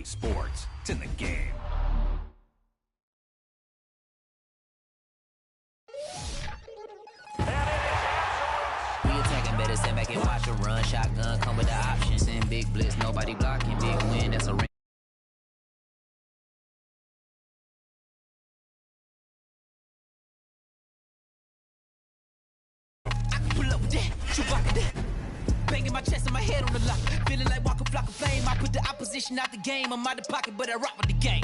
Sports. It's in the game. We attacking, better stand back and watch a run. Shotgun come with the option. Send big blitz, nobody blocking. Big win, that's a ring. I can pull up with that, Chewbacca that. Banging my chest and my head on the lock. Feeling like Waka Flocka Flame. I put the opposition out the game. I'm out of pocket, but I rock with the game.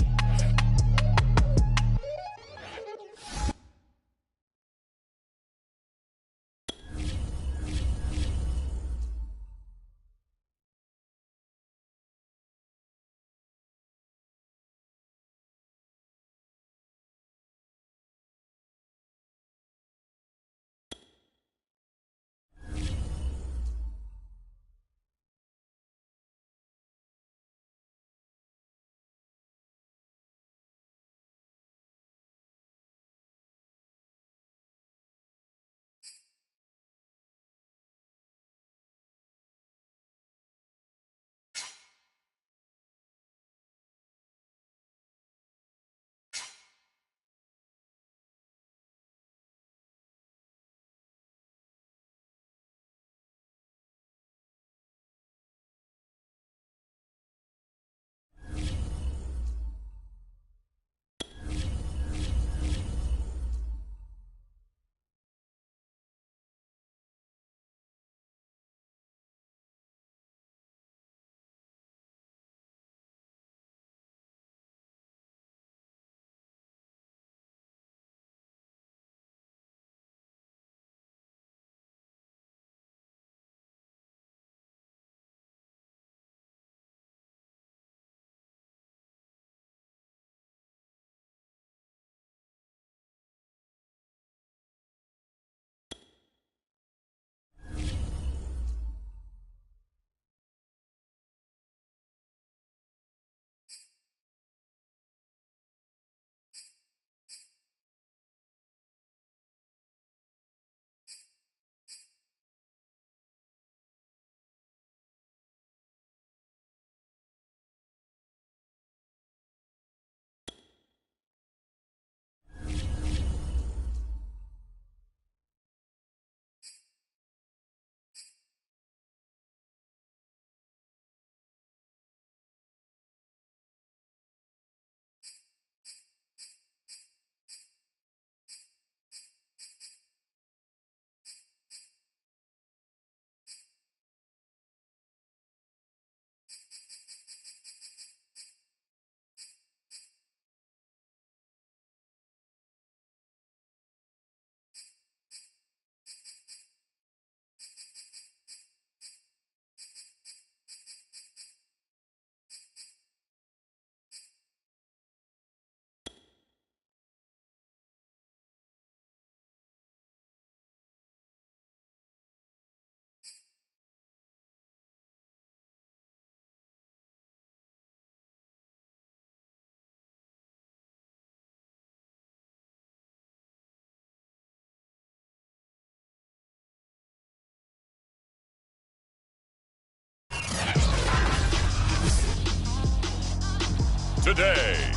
Today,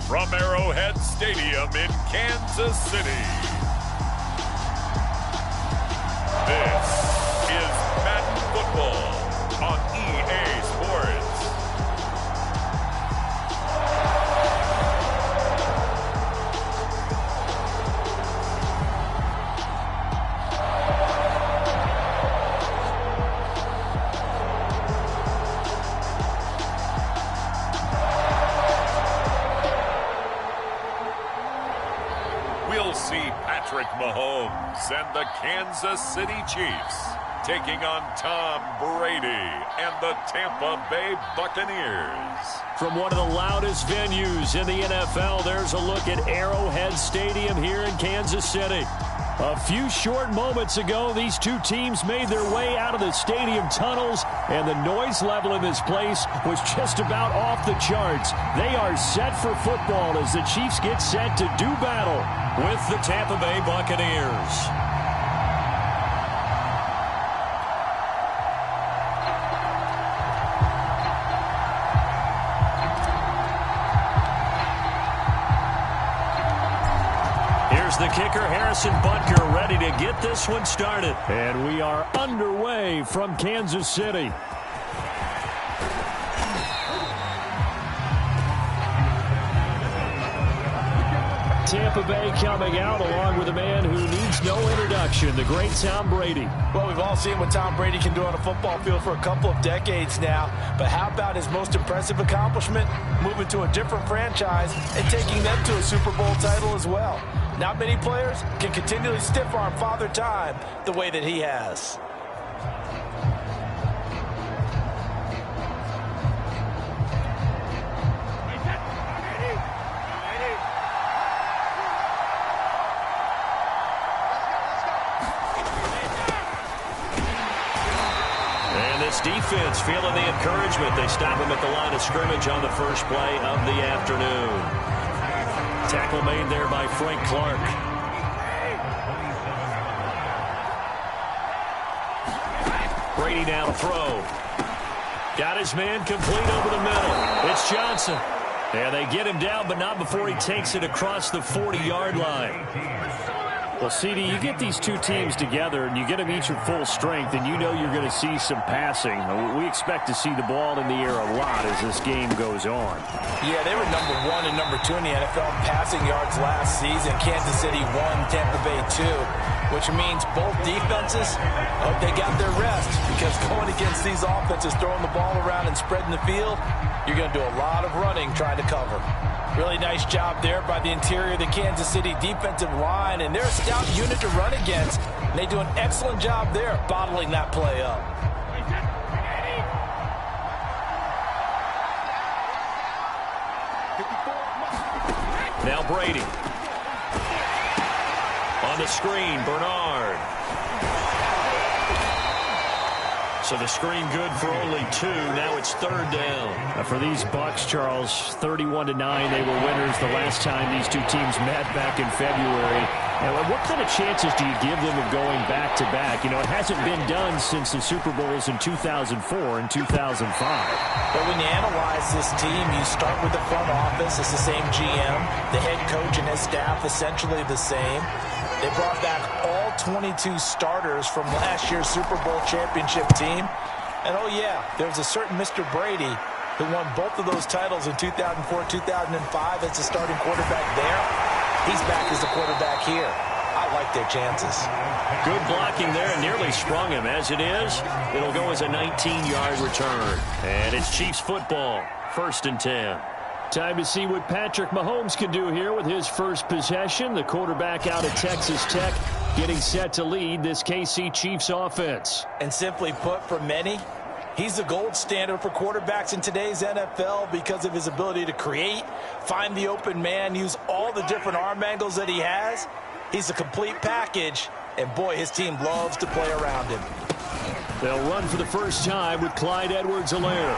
from Arrowhead Stadium in Kansas City, this is Madden Football on EA Sports. Patrick Mahomes and the Kansas City Chiefs taking on Tom Brady and the Tampa Bay Buccaneers. From one of the loudest venues in the NFL, there's a look at Arrowhead Stadium here in Kansas City. A few short moments ago, these two teams made their way out of the stadium tunnels, and the noise level in this place was just about off the charts. They are set for football as the Chiefs get set to do battle with the Tampa Bay Buccaneers. Here's the kicker, Harrison Butker, ready to get this one started. And we are underway from Kansas City. Tampa Bay coming out along with a man who needs no introduction, the great Tom Brady. Well, we've all seen what Tom Brady can do on a football field for a couple of decades now. But how about his most impressive accomplishment? Moving to a different franchise and taking them to a Super Bowl title as well. Not many players can continually stiff-arm Father Time the way that he has. Defense feeling the encouragement. They stop him at the line of scrimmage on the first play of the afternoon. Tackle made there by Frank Clark. Brady now to throw. Got his man complete over the middle. It's Johnson. And they get him down, but not before he takes it across the 40-yard line. Well, CD, you get these two teams together and you get them each at full strength, and you know you're going to see some passing. We expect to see the ball in the air a lot as this game goes on. Yeah, they were number 1 and number 2 in the NFL in passing yards last season. Kansas City 1, Tampa Bay 2, which means both defenses, they got their rest, because going against these offenses, throwing the ball around and spreading the field, you're going to do a lot of running trying to cover. Really nice job there by the interior of the Kansas City defensive line, and they're a stout unit to run against. And they do an excellent job there bottling that play up. Now Brady. On the screen, Bernard. So the screen good for only 2. Now it's 3rd down. For these Bucs, Charles, 31-9, they were winners the last time these two teams met back in February. And what kind of chances do you give them of going back-to-back? You know, it hasn't been done since the Super Bowls in 2004 and 2005. But when you analyze this team, you start with the front office. It's the same GM. The head coach and his staff essentially the same. They brought back all 22 starters from last year's Super Bowl championship team. And, oh, yeah, there's a certain Mr. Brady who won both of those titles in 2004, 2005 as the starting quarterback there. He's back as the quarterback here. I like their chances. Good blocking there and nearly sprung him. As it is, it'll go as a 19-yard return. And it's Chiefs football, 1st and 10. Time to see what Patrick Mahomes can do here with his first possession. The quarterback out of Texas Tech getting set to lead this KC Chiefs offense. And simply put, for many, he's the gold standard for quarterbacks in today's NFL because of his ability to create, find the open man, use all the different arm angles that he has. He's a complete package, and boy, his team loves to play around him. They'll run for the first time with Clyde Edwards-Helaire.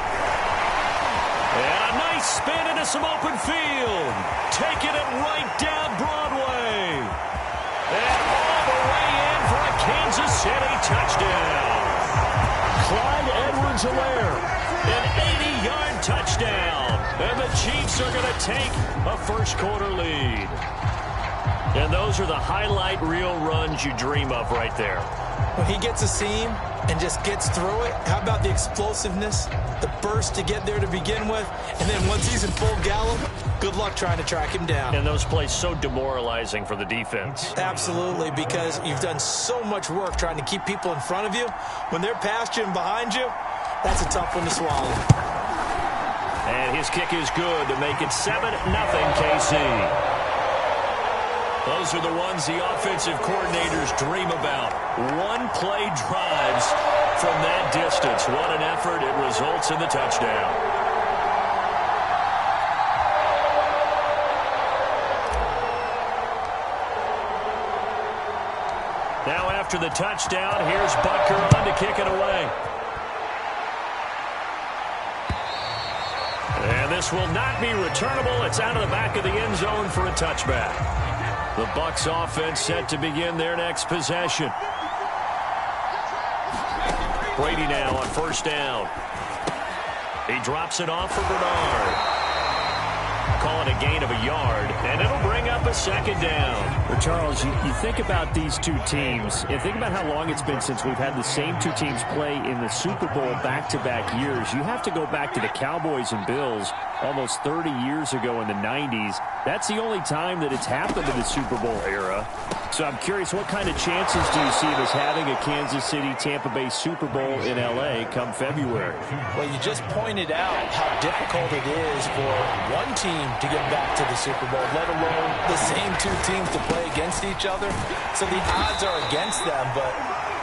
And a nice spin into some open field. Taking it right down Broadway. And all the way in for a Kansas City touchdown. Clyde Edwards-Helaire, an 80-yard touchdown. And the Chiefs are going to take a first-quarter lead. And those are the highlight reel runs you dream of right there. When he gets a seam and just gets through it, how about the explosiveness, the burst to get there to begin with, and then once he's in full gallop, good luck trying to track him down. And those plays so demoralizing for the defense. Absolutely, because you've done so much work trying to keep people in front of you. When they're past you and behind you, that's a tough one to swallow. And his kick is good to make it 7-0 KC. Those are the ones the offensive coordinators dream about. One-play drives from that distance. What an effort. It results in the touchdown. Now after the touchdown, here's Butker on to kick it away. And this will not be returnable. It's out of the back of the end zone for a touchback. The Bucs offense set to begin their next possession. Brady now on 1st down. He drops it off for Bernard. call it a gain of a yard, and it'll bring up a second down. Well, Charles, you think about these two teams, and think about how long it's been since we've had the same two teams play in the Super Bowl back-to-back years. You have to go back to the Cowboys and Bills almost 30 years ago in the 90s. That's the only time that it's happened in the Super Bowl era. So I'm curious, what kind of chances do you see of us having a Kansas City-Tampa Bay Super Bowl in L.A. come February? Well, you just pointed out how difficult it is for one team to get back to the Super Bowl, let alone the same two teams to play against each other. So the odds are against them, but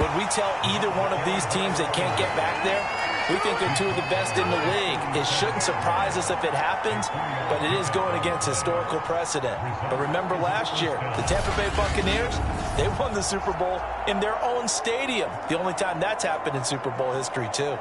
when we tell either one of these teams they can't get back there, we think they're two of the best in the league. It shouldn't surprise us if it happens, but it is going against historical precedent. But remember last year, the Tampa Bay Buccaneers, they won the Super Bowl in their own stadium. The only time that's happened in Super Bowl history, too.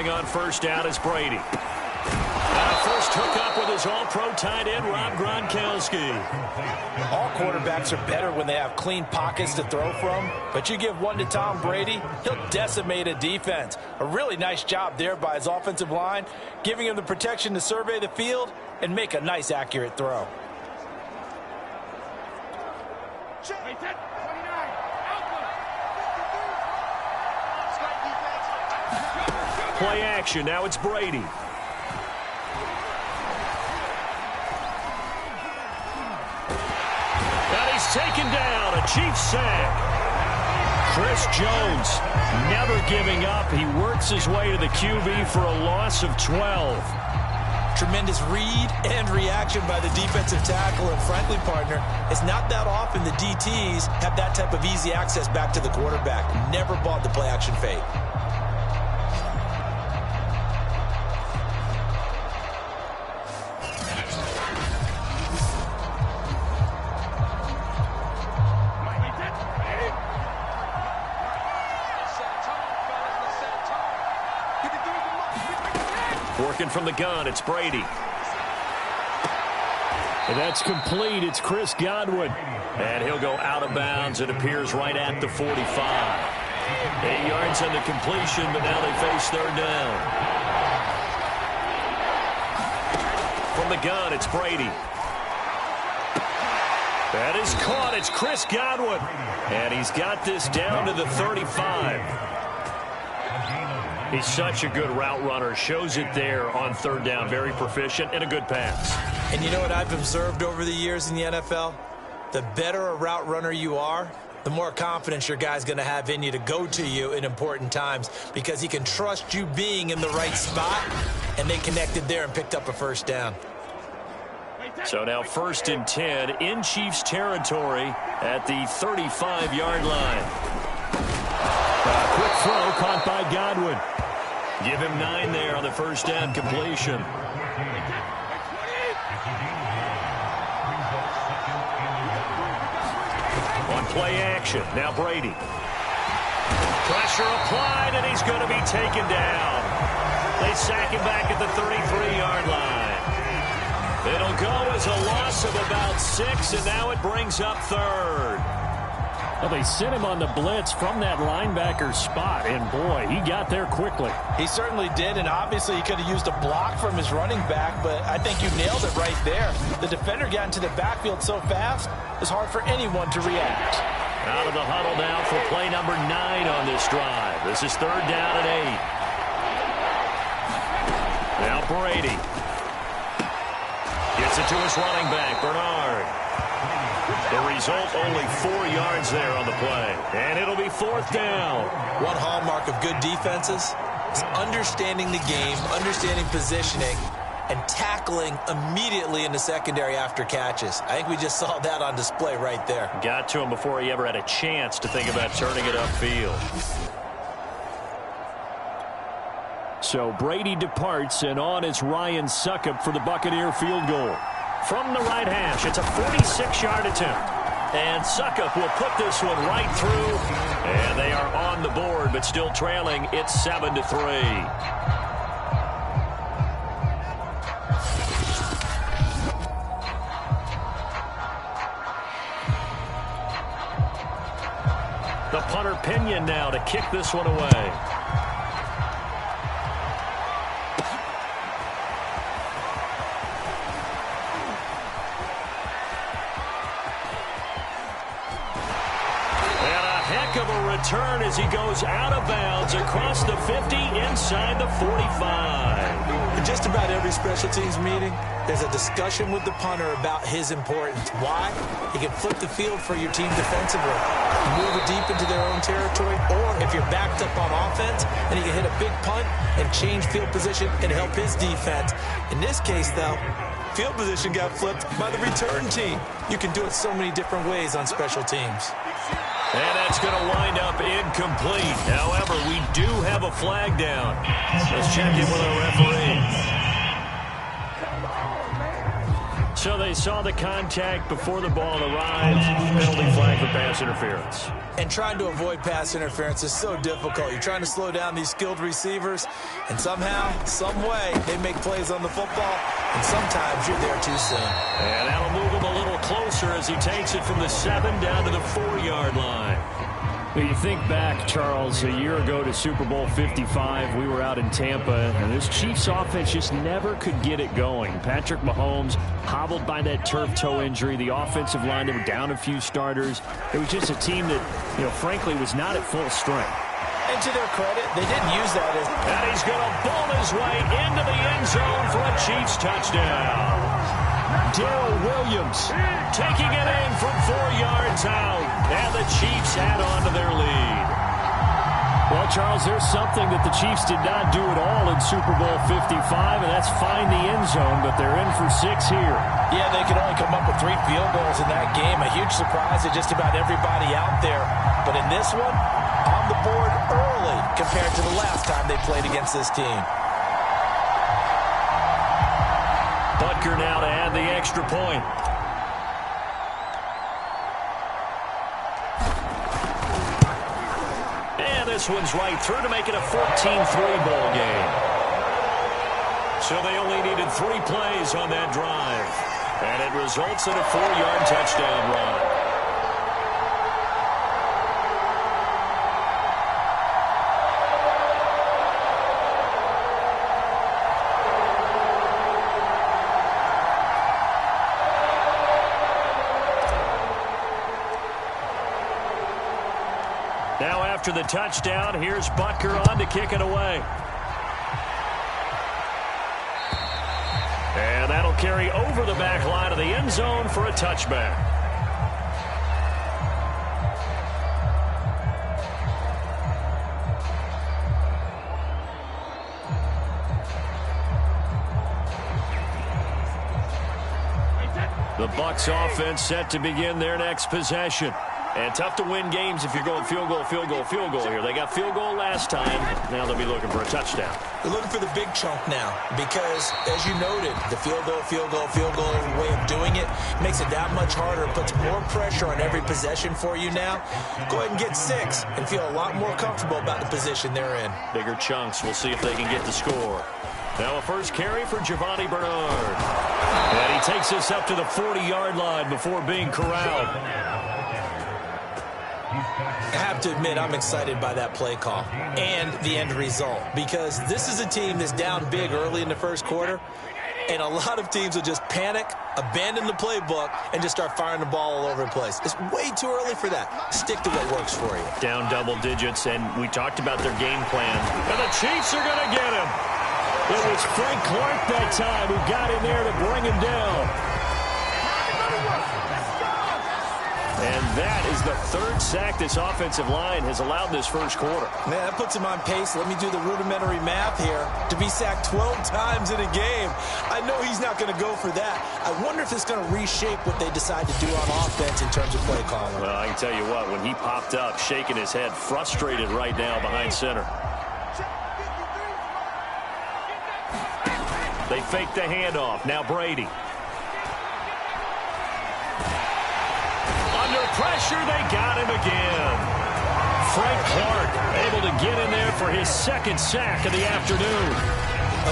On first down is Brady. First hookup with his all-pro tight end, Rob Gronkowski. All quarterbacks are better when they have clean pockets to throw from, but you give one to Tom Brady, he'll decimate a defense. A really nice job there by his offensive line, giving him the protection to survey the field and make a nice, accurate throw. Play action. Now it's Brady. And he's taken down. A Chiefs sack. Chris Jones never giving up. He works his way to the QB for a loss of 12. Tremendous read and reaction by the defensive tackle. And frankly, partner, it's not that often the DTs have that type of easy access back to the quarterback. Never bought the play action fake. Working from the gun, it's Brady. And that's complete. It's Chris Godwin. And he'll go out of bounds. It appears right at the 45. 8 yards on the completion, but now they face third down. From the gun, it's Brady. That is caught. It's Chris Godwin. And he's got this down to the 35. He's such a good route runner. Shows it there on third down. Very proficient and a good pass. And you know what I've observed over the years in the NFL? The better a route runner you are, the more confidence your guy's going to have in you to go to you in important times because he can trust you being in the right spot, and they connected there and picked up a first down. So now 1st and 10 in Chiefs territory at the 35-yard line. Quick throw caught by Godwin. Give him 9 there on the first down completion. On play action, now Brady. Pressure applied, and he's going to be taken down. They sack him back at the 33-yard line. It'll go as a loss of about 6, and now it brings up third. Well, they sent him on the blitz from that linebacker spot, and boy, he got there quickly. He certainly did, and obviously he could have used a block from his running back, but I think you nailed it right there. The defender got into the backfield so fast, it's hard for anyone to react. Out of the huddle now for play number 9 on this drive. This is third down and 8. Now Brady. Gets it to his running back, Bernard. The result, only 4 yards there on the play. And it'll be fourth down. One hallmark of good defenses is understanding the game, understanding positioning, and tackling immediately in the secondary after catches. I think we just saw that on display right there. Got to him before he ever had a chance to think about turning it upfield. So Brady departs, and on is Ryan Succop for the Buccaneer field goal. From the right hash, it's a 46-yard attempt. And Succop will put this one right through. And they are on the board, but still trailing. It's 7-3. The punter Pinion now to kick this one away. Of a return as he goes out of bounds across the 50 inside the 45. In just about every special teams meeting, there's a discussion with the punter about his importance. Why? He can flip the field for your team defensively, move it deep into their own territory, or if you're backed up on offense, then he can hit a big punt and change field position and help his defense. In this case, though, field position got flipped by the return team. You can do it so many different ways on special teams. And that's going to wind up incomplete. However, we do have a flag down. Let's check in with our referee. So they saw the contact before the ball arrived. Penalty flag for pass interference. And trying to avoid pass interference is so difficult. You're trying to slow down these skilled receivers, and somehow, some way, they make plays on the football, and sometimes you're there too soon. And that'll move him a little closer as he takes it from the 7 down to the 4-yard line. Well, you think back, Charles, a year ago to Super Bowl 55, we were out in Tampa, and this Chiefs offense just never could get it going. Patrick Mahomes hobbled by that turf toe injury. The offensive line, they were down a few starters. It was just a team that, frankly, was not at full strength. And to their credit, they didn't use that as... And he's going to bowl his way into the end zone for a Chiefs touchdown. Darrell Williams taking it in from 4 yards out, and the Chiefs add on to their lead. Well, Charles, there's something that the Chiefs did not do at all in Super Bowl 55, and that's find the end zone, but they're in for 6 here. Yeah, they could only come up with 3 field goals in that game. A huge surprise to just about everybody out there. But in this one, on the board early compared to the last time they played against this team. Butker now to add the extra point. And this one's right through to make it a 14-3 ball game. So they only needed 3 plays on that drive. And it results in a 4-yard touchdown run. Now after the touchdown, here's Butker on to kick it away. And that'll carry over the back line of the end zone for a touchback. The Bucs offense set to begin their next possession. And tough to win games if you're going field goal, field goal, field goal here. They got field goal last time. Now they'll be looking for a touchdown. They're looking for the big chunk now because, as you noted, the field goal, field goal, field goal way of doing it makes it that much harder. It puts more pressure on every possession for you now. Go ahead and get 6 and feel a lot more comfortable about the position they're in. Bigger chunks. We'll see if they can get the score. Now a first carry for Giovanni Bernard. And he takes this up to the 40-yard line before being corralled. I have to admit, I'm excited by that play call and the end result because this is a team that's down big early in the first quarter, and a lot of teams will just panic, abandon the playbook, and just start firing the ball all over the place. It's way too early for that. Stick to what works for you. Down double digits, and we talked about their game plan. And the Chiefs are going to get him. It was Frank Clark that time who got in there to bring him down. And that is the 3rd sack this offensive line has allowed this first quarter. Man, that puts him on pace. Let me do the rudimentary math here. To be sacked 12 times in a game, I know he's not going to go for that. I wonder if it's going to reshape what they decide to do on offense in terms of play calling. Well, I can tell you what, when he popped up, shaking his head, frustrated right now behind center. They fake the handoff. Now Brady. Under pressure, they got him again. Frank Clark able to get in there for his 2nd sack of the afternoon.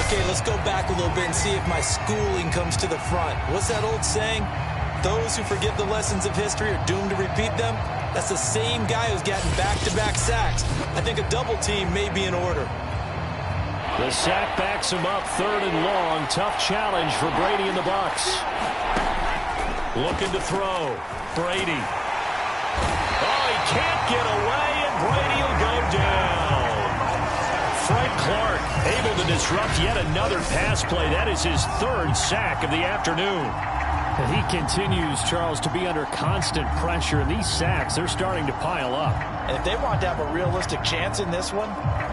Okay, let's go back a little bit and see if my schooling comes to the front. What's that old saying? those who forget the lessons of history are doomed to repeat them. That's the same guy who's gotten back-to-back sacks. I think a double team may be in order. The sack backs him up, 3rd and long. Tough challenge for Brady and the Bucs. Looking to throw. Brady. Oh, he can't get away, and Brady will go down. Frank Clark able to disrupt yet another pass play. That is his 3rd sack of the afternoon. And he continues, Charles, to be under constant pressure. And these sacks, they're starting to pile up. And if they want to have a realistic chance in this one,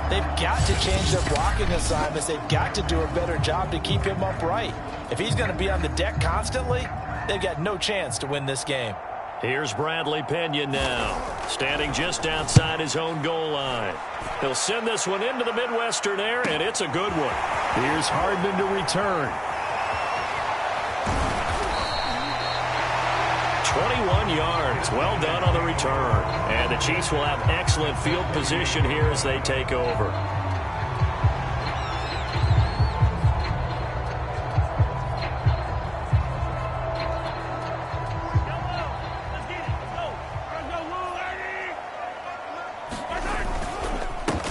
they've got to change their blocking assignments. They've got to do a better job to keep him upright. If he's going to be on the deck constantly, they've got no chance to win this game. Here's Bradley Pinion now, standing just outside his own goal line. He'll send this one into the Midwestern air, and it's a good one. Here's Hardman to return. 21 yards. Well done on the return. And the Chiefs will have excellent field position here as they take over.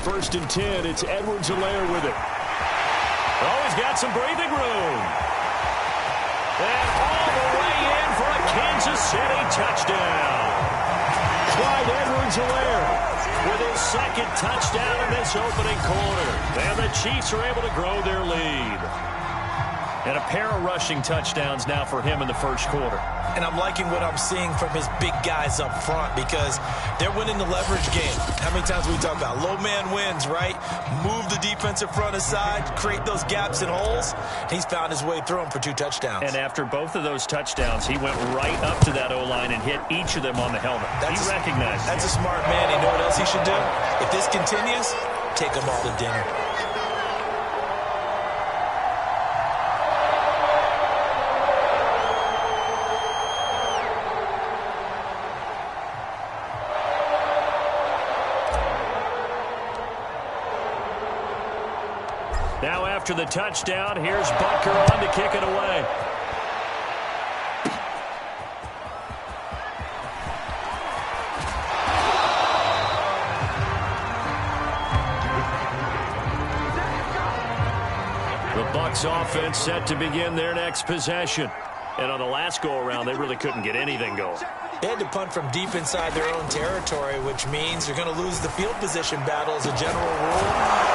First and 10, it's Edwards-Helaire with it. Oh, he's got some breathing room. And all the way in for a Kansas City touchdown. Clyde Edwards-Helaire with his 2nd touchdown in this opening quarter. And the Chiefs are able to grow their lead. And a pair of rushing touchdowns now for him in the first quarter. And I'm liking what I'm seeing from his big guys up front because they're winning the leverage game. How many times we talk about low man wins, right? Move the defensive front aside, create those gaps and holes. He's found his way through them for 2 touchdowns. And after both of those touchdowns, he went right up to that O-line and hit each of them on the helmet. He recognized it. That's a smart man. You know what else he should do? If this continues, take them all to dinner. Now after the touchdown, here's Butker on to kick it away. The Bucs offense set to begin their next possession. And on the last go-around, they really couldn't get anything going. They had to punt from deep inside their own territory, which means you're going to lose the field position battle as a general rule.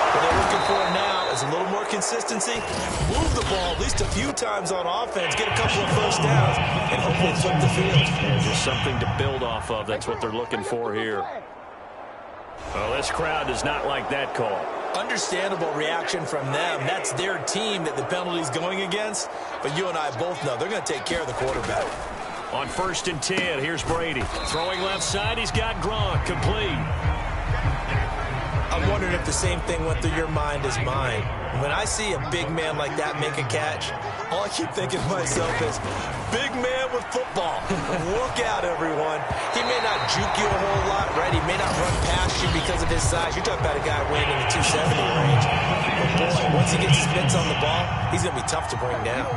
What they're looking for now is a little more consistency. Move the ball at least a few times on offense, get a couple of first downs, and hopefully flip the field. And just something to build off of. That's what they're looking for here. Well, this crowd does not like that call. Understandable reaction from them. That's their team that the penalty's going against. But you and I both know they're going to take care of the quarterback. On 1st and 10, here's Brady. Throwing left side, he's got Gronk, complete. I'm wondering if the same thing went through your mind as mine. When I see a big man like that make a catch, all I keep thinking to myself is, big man with football. Look out, everyone. He may not juke you a whole lot, right? He may not run past you because of his size. You're talking about a guy weighing in the 270 range. But boy, once he gets his mitts on the ball, he's going to be tough to bring down.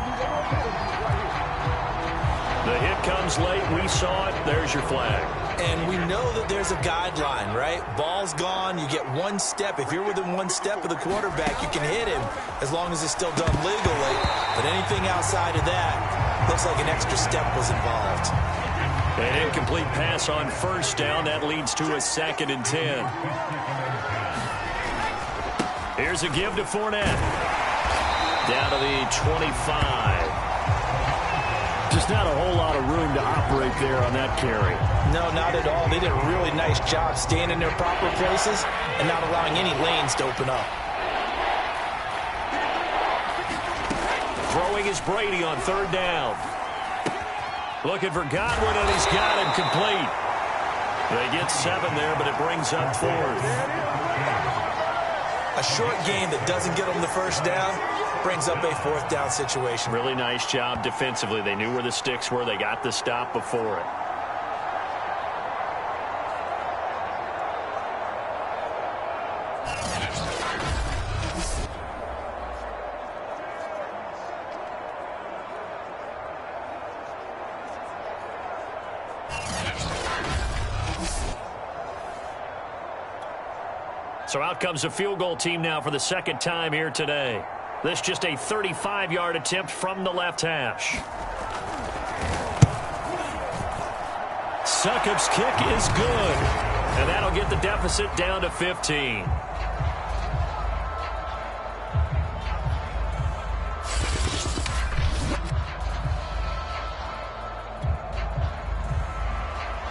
The hit comes late. We saw it. There's your flag. And we know that there's a guideline, right? Ball's gone. You get 1 step. If you're within 1 step of the quarterback, you can hit him as long as it's still done legally. But anything outside of that, looks like an extra step was involved. An incomplete pass on 1st down. That leads to a 2nd and 10. Here's a give to Fournette. Down to the 25. Just not a whole lot of room to operate there on that carry. No, not at all. They did a really nice job staying in their proper places and not allowing any lanes to open up. Throwing is Brady on 3rd down. Looking for Godwin, and he's got him complete. They get 7 there, but it brings up 4th. A short game that doesn't get them the 1st down brings up a 4th down situation. Really nice job defensively. They knew where the sticks were. They got the stop before it. So out comes the field goal team now for the second time here today. This just a 35-yard attempt from the left hash. Succop's kick is good. And that'll get the deficit down to 15.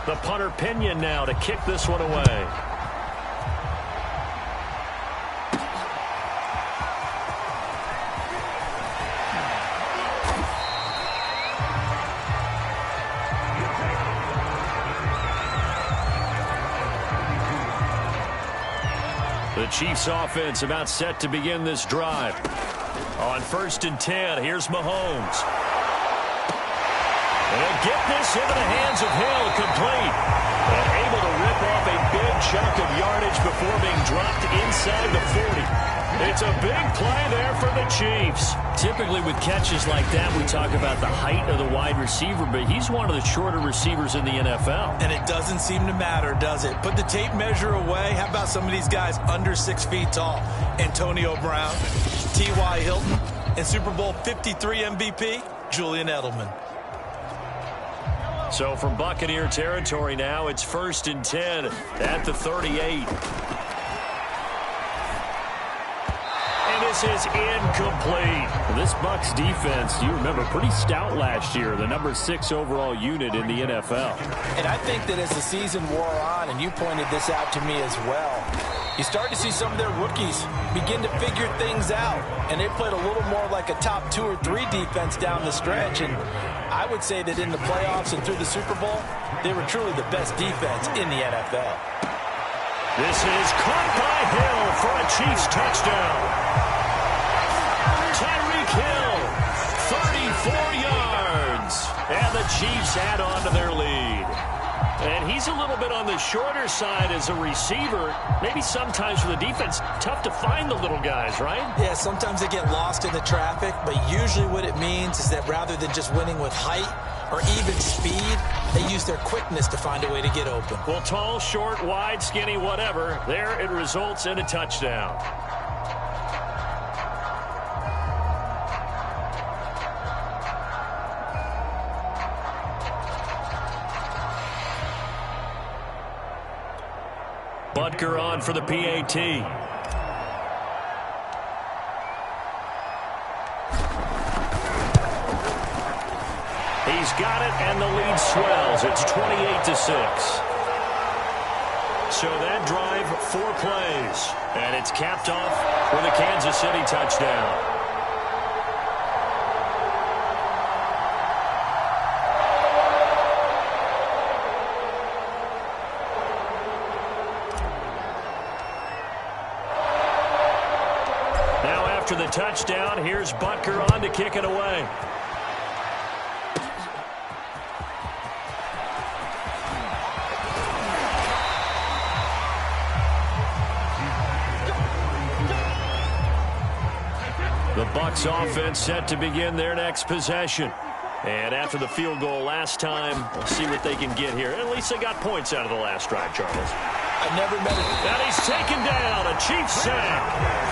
The punter Pinion now to kick this one away. The Chiefs offense about set to begin this drive. On 1st and 10, here's Mahomes. And get this into the hands of Hill, complete. And able to rip off a big chunk of yardage before being dropped inside the 40. It's a big play there for the Chiefs. Typically with catches like that, we talk about the height of the wide receiver, but he's one of the shorter receivers in the NFL. And it doesn't seem to matter, does it? Put the tape measure away. How about some of these guys under 6 feet tall? Antonio Brown, T.Y. Hilton, and Super Bowl 53 MVP, Julian Edelman. So from Buccaneer territory now, it's 1st and 10 at the 38. And this is incomplete. This Bucs defense, you remember, pretty stout last year, the number 6 overall unit in the NFL. And I think that as the season wore on, and you pointed this out to me as well, you start to see some of their rookies begin to figure things out. And they played a little more like a top 2 or 3 defense down the stretch. And I would say that in the playoffs and through the Super Bowl, they were truly the best defense in the NFL. This is caught by Hill for a Chiefs touchdown. Tyreek Hill, 34 yards. And the Chiefs add on to their lead. And he's a little bit on the shorter side as a receiver. Maybe sometimes for the defense, tough to find the little guys, right? Yeah, sometimes they get lost in the traffic, but usually what it means is that rather than just winning with height or even speed, they use their quickness to find a way to get open. Well, tall, short, wide, skinny, whatever, there it results in a touchdown. Butker on for the PAT. He's got it, and the lead swells. It's 28-6. So that drive, 4 plays. And it's capped off with a Kansas City touchdown. After the touchdown, here's Butker on to kick it away. The Bucs offense set to begin their next possession. And after the field goal last time, we'll see what they can get here. At least they got points out of the last drive, Charles. I've never met him. And he's taken down, a Chiefs sack.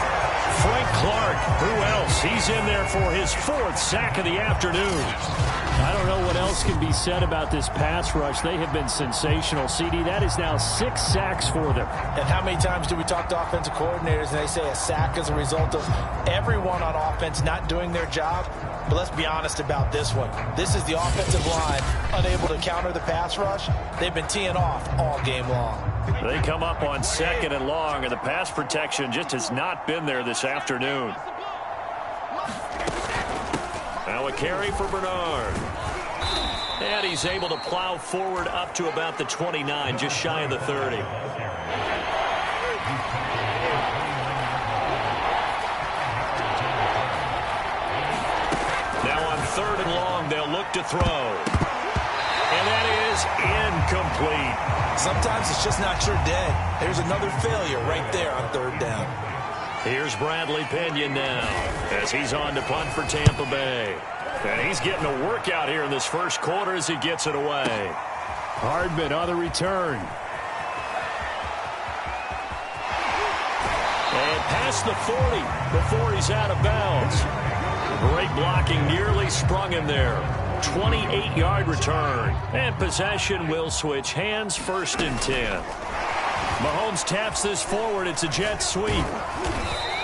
Frank Clark, who else? He's in there for his 4th sack of the afternoon. I don't know what else can be said about this pass rush. They have been sensational, CD. That is now 6 sacks for them. And how many times do we talk to offensive coordinators and they say a sack is a result of everyone on offense not doing their job? But let's be honest about this one. This is the offensive line unable to counter the pass rush. They've been teeing off all game long. They come up on 2nd and long, and the pass protection just has not been there this afternoon. Now a carry for Bernard. And he's able to plow forward up to about the 29, just shy of the 30. Now on 3rd and long, they'll look to throw. And that is incomplete. Sometimes it's just not your day. There's another failure right there on 3rd down. Here's Bradley Pinion now as he's on to punt for Tampa Bay. And he's getting a workout here in this first quarter as he gets it away. Hardman on the return. And past the 40 before he's out of bounds. Great blocking, nearly sprung him there. 28-yard return. And possession will switch hands, 1st and 10. Mahomes taps this forward. It's a jet sweep.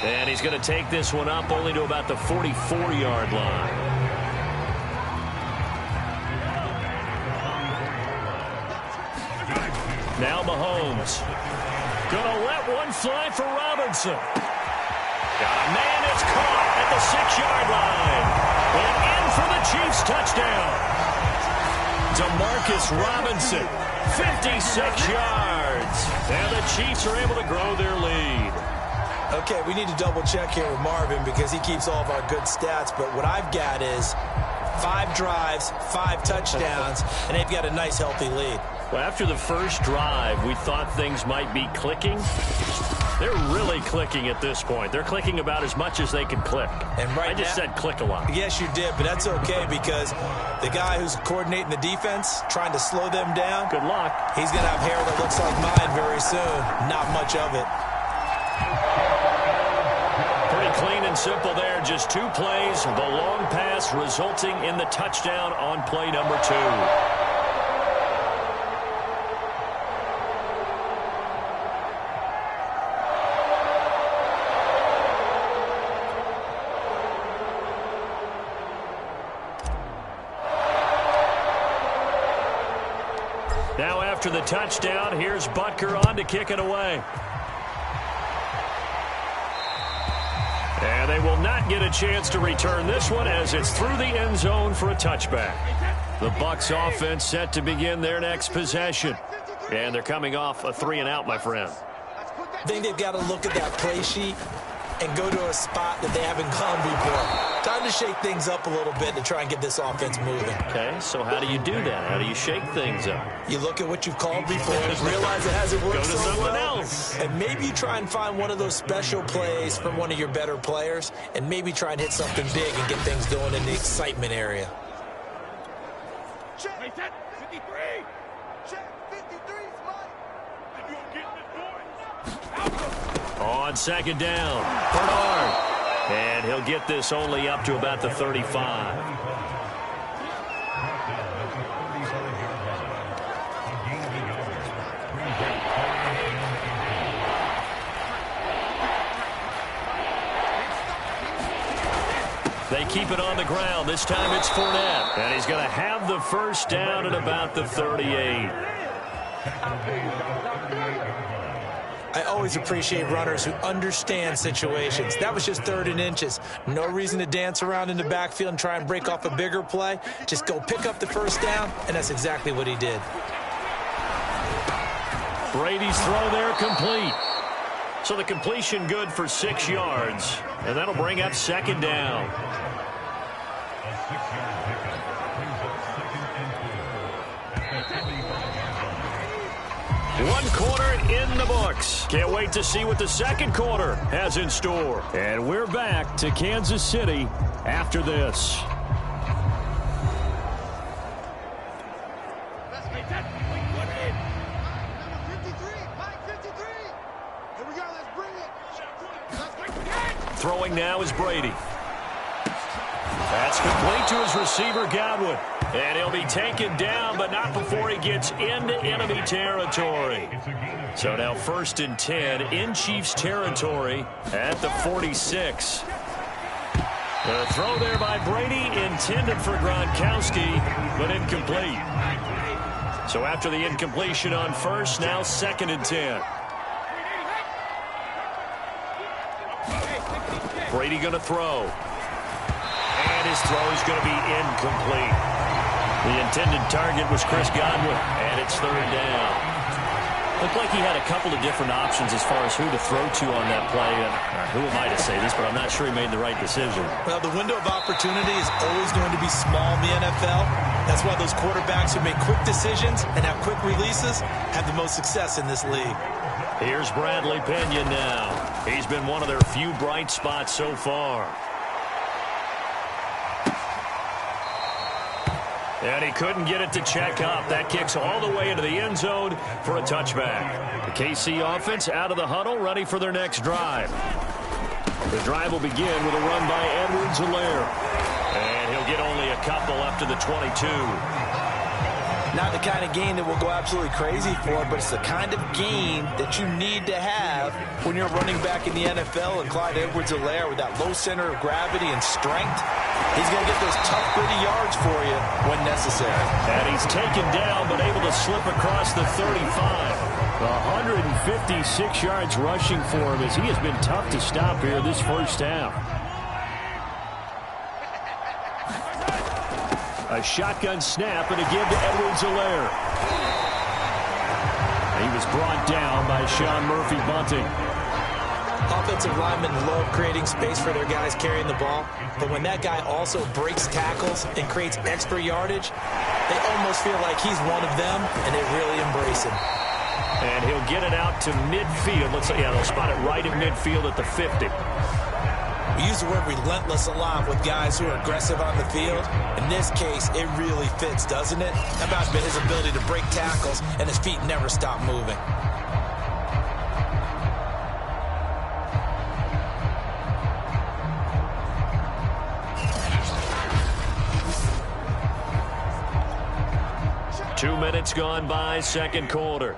And he's going to take this one up only to about the 44-yard line. Now Mahomes. Gonna let one fly for Robinson. Got a man that's caught at the 6-yard line. And in for the Chiefs touchdown. Demarcus Robinson, 56 yards. And the Chiefs are able to grow their lead. Okay, we need to double check here with Marvin because he keeps all of our good stats. But what I've got is 5 drives, 5 touchdowns, and they've got a nice, healthy lead. Well, after the first drive, we thought things might be clicking. They're really clicking at this point. They're clicking about as much as they can click. And I just said click a lot. Yes, you did, but that's okay because the guy who's coordinating the defense, trying to slow them down. Good luck. He's going to have hair that looks like mine very soon. Not much of it. Pretty clean and simple there. Just 2 plays. The long pass resulting in the touchdown on play number 2. Now after the touchdown, here's Butker on to kick it away. And they will not get a chance to return this one as it's through the end zone for a touchback. The Bucs offense set to begin their next possession. And they're coming off a 3-and-out, my friend. I think they've got to look at that play sheet and go to a spot that they haven't gone before. Time to shake things up a little bit to try and get this offense moving. Okay, so how do you do that? How do you shake things up? You look at what you've called before and realize it hasn't worked Go to so someone well. else. And maybe you try and find one of those special plays from one of your better players and maybe try and hit something big and get things going in the excitement area. Check 53. Check 53, Mike. And you'll get this going. On 2nd down, Bernard. And he'll get this only up to about the 35. They keep it on the ground. This time it's Fournette. And he's going to have the first down at about the 38. I always appreciate runners who understand situations. That was just 3rd and inches. No reason to dance around in the backfield and try and break off a bigger play. Just go pick up the first down, and that's exactly what he did. Brady's throw there complete. So the completion good for 6 yards. And that'll bring up 2nd down. One quarter in the books. Can't wait to see what the second quarter has in store. And we're back to Kansas City after this. Throwing now is Brady. That's complete to his receiver, Godwin. And he'll be taken down, but not before he gets into enemy territory. So now 1st and 10 in Chiefs territory at the 46. The throw there by Brady intended for Gronkowski, but incomplete. So after the incompletion on 1st, now 2nd and 10. Brady going to throw. And his throw is going to be incomplete. The intended target was Chris Godwin, and it's 3rd down. Looked like he had a couple of different options as far as who to throw to on that play. Who am I to say this, but I'm not sure he made the right decision. Well, the window of opportunity is always going to be small in the NFL. That's why those quarterbacks who make quick decisions and have quick releases have the most success in this league. Here's Bradley Pena now. He's been one of their few bright spots so far. And he couldn't get it to check up. That kicks all the way into the end zone for a touchback. The KC offense out of the huddle, ready for their next drive. The drive will begin with a run by Edwards-Helaire. And he'll get only a couple up to the 22. Not the kind of gain that we'll go absolutely crazy for, but it's the kind of gain that you need to have when you're running back in the NFL. And Clyde Edwards-Helaire, with that low center of gravity and strength, he's going to get those tough, gritty yards for you when necessary. And he's taken down, but able to slip across the 35. 156 yards rushing for him as he has been tough to stop here this first half. A shotgun snap and a give to Edwards-Helaire. He was brought down by Sean Murphy-Bunting. Offensive linemen love creating space for their guys carrying the ball, but when that guy also breaks tackles and creates extra yardage, they almost feel like he's one of them, and they really embrace him. And he'll get it out to midfield. Looks like, yeah, they'll spot it right at midfield at the 50. We use the word relentless a lot with guys who are aggressive on the field. In this case, it really fits, doesn't it? How about his ability to break tackles and his feet never stop moving? Two minutes gone by, second quarter.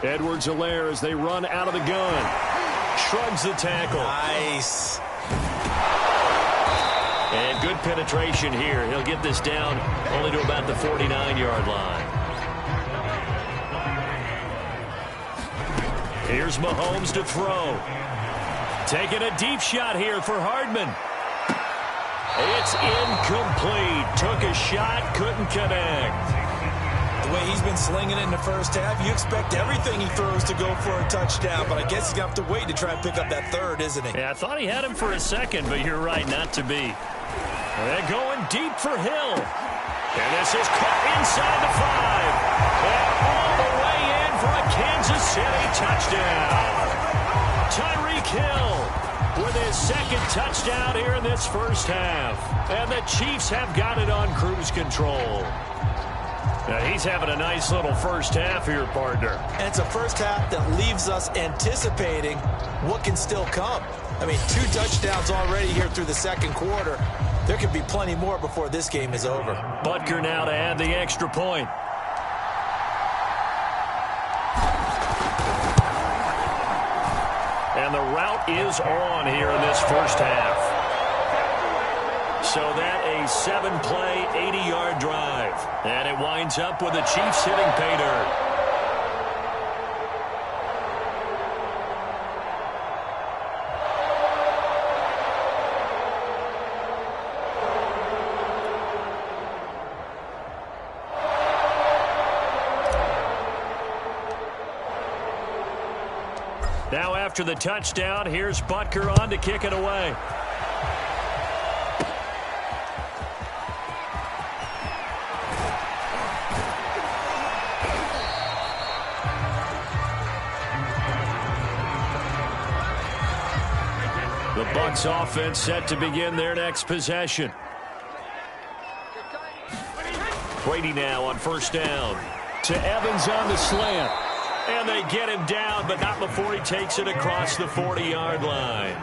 Edwards-Helaire as they run out of the gun. Shrugs the tackle. Nice. And good penetration here. He'll get this down only to about the 49-yard line. Here's Mahomes to throw. Taking a deep shot here for Hardman. It's incomplete. Took a shot, couldn't connect. The way he's been slinging it in the first half, you expect everything he throws to go for a touchdown, but I guess he's going to have to wait to try and pick up that third, isn't he? Yeah, I thought he had him for a second, but you're right, not to be. They're going deep for Hill. And this is caught inside the 5. And all the way in for a Kansas City touchdown. Tyreek Hill with his second touchdown here in this first half. And the Chiefs have got it on cruise control. Now, he's having a nice little first half here, partner. And it's a first half that leaves us anticipating what can still come. I mean, 2 touchdowns already here through the second quarter. There could be plenty more before this game is over. Butker now to add the extra point. And the route is on here in this first half. So that a 7-play, 80-yard drive. And it winds up with the Chiefs hitting pay dirt. Now after the touchdown, here's Butker on to kick it away. The Bucs offense set to begin their next possession. Brady now on first down. To Evans on the slant. And they get him down, but not before he takes it across the 40-yard line.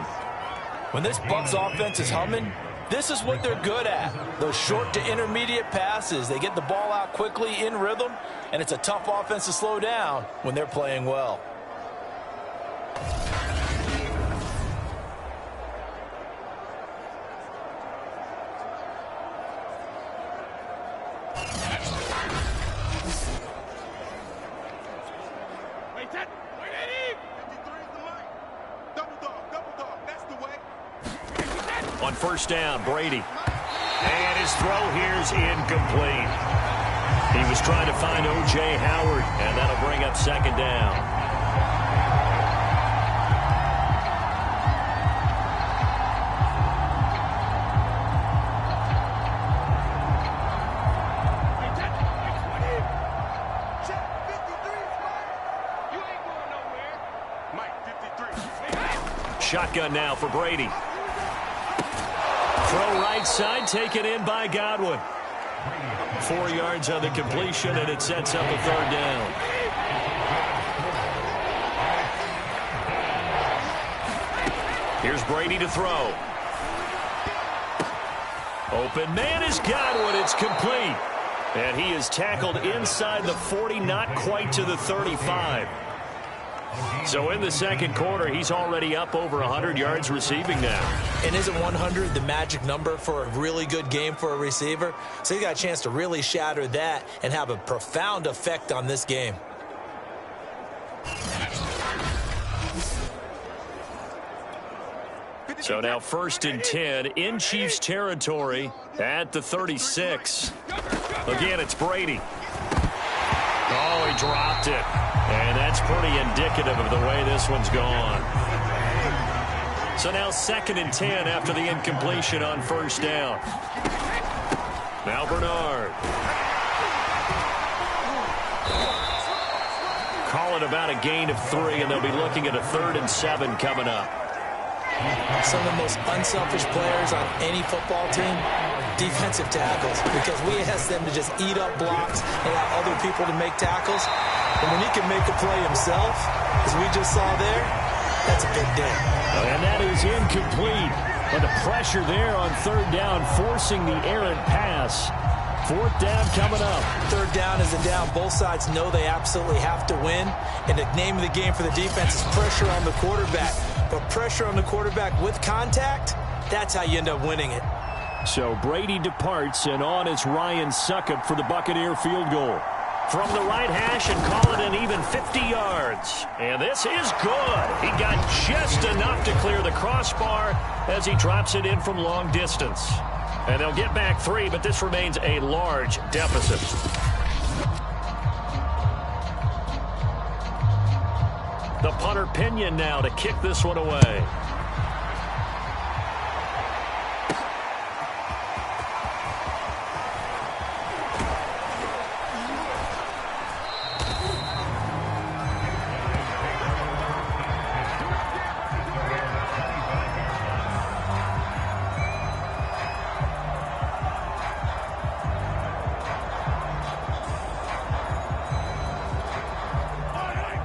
When this Bucs offense is humming, this is what they're good at. Those short to intermediate passes. They get the ball out quickly in rhythm, and it's a tough offense to slow down when they're playing well. On first down, Brady. And his throw here's incomplete. He was trying to find O.J. Howard, and that'll bring up second down. Shotgun now for Brady. Throw right side, taken in by Godwin. 4 yards on the completion, and it sets up a 3rd down. Here's Brady to throw. Open man is Godwin. It's complete. And he is tackled inside the 40, not quite to the 35. So in the second quarter, he's already up over 100 yards receiving now. And isn't 100 the magic number for a really good game for a receiver? So he got a chance to really shatter that and have a profound effect on this game. So now 1st and 10 in Chiefs territory at the 36. Again, it's Brady. Oh, he dropped it. And that's pretty indicative of the way this one's gone. So now 2nd and 10 after the incompletion on 1st down. Now Bernard. Call it about a gain of 3, and they'll be looking at a 3rd and 7 coming up. Some of the most unselfish players on any football team, defensive tackles, because we ask them to just eat up blocks and allow other people to make tackles. And when he can make a play himself, as we just saw there, that's a big day. And that is incomplete. But the pressure there on 3rd down, forcing the errant pass. 4th down coming up. 3rd down is a down. Both sides know they absolutely have to win. And the name of the game for the defense is pressure on the quarterback. But pressure on the quarterback with contact, that's how you end up winning it. So Brady departs, and on is Ryan Succop for the Buccaneer field goal. From the right hash, and call it an even 50 yards. And this is good. He got just enough to clear the crossbar as he drops it in from long distance. And they'll get back 3, but this remains a large deficit. The punter Pinion now to kick this one away.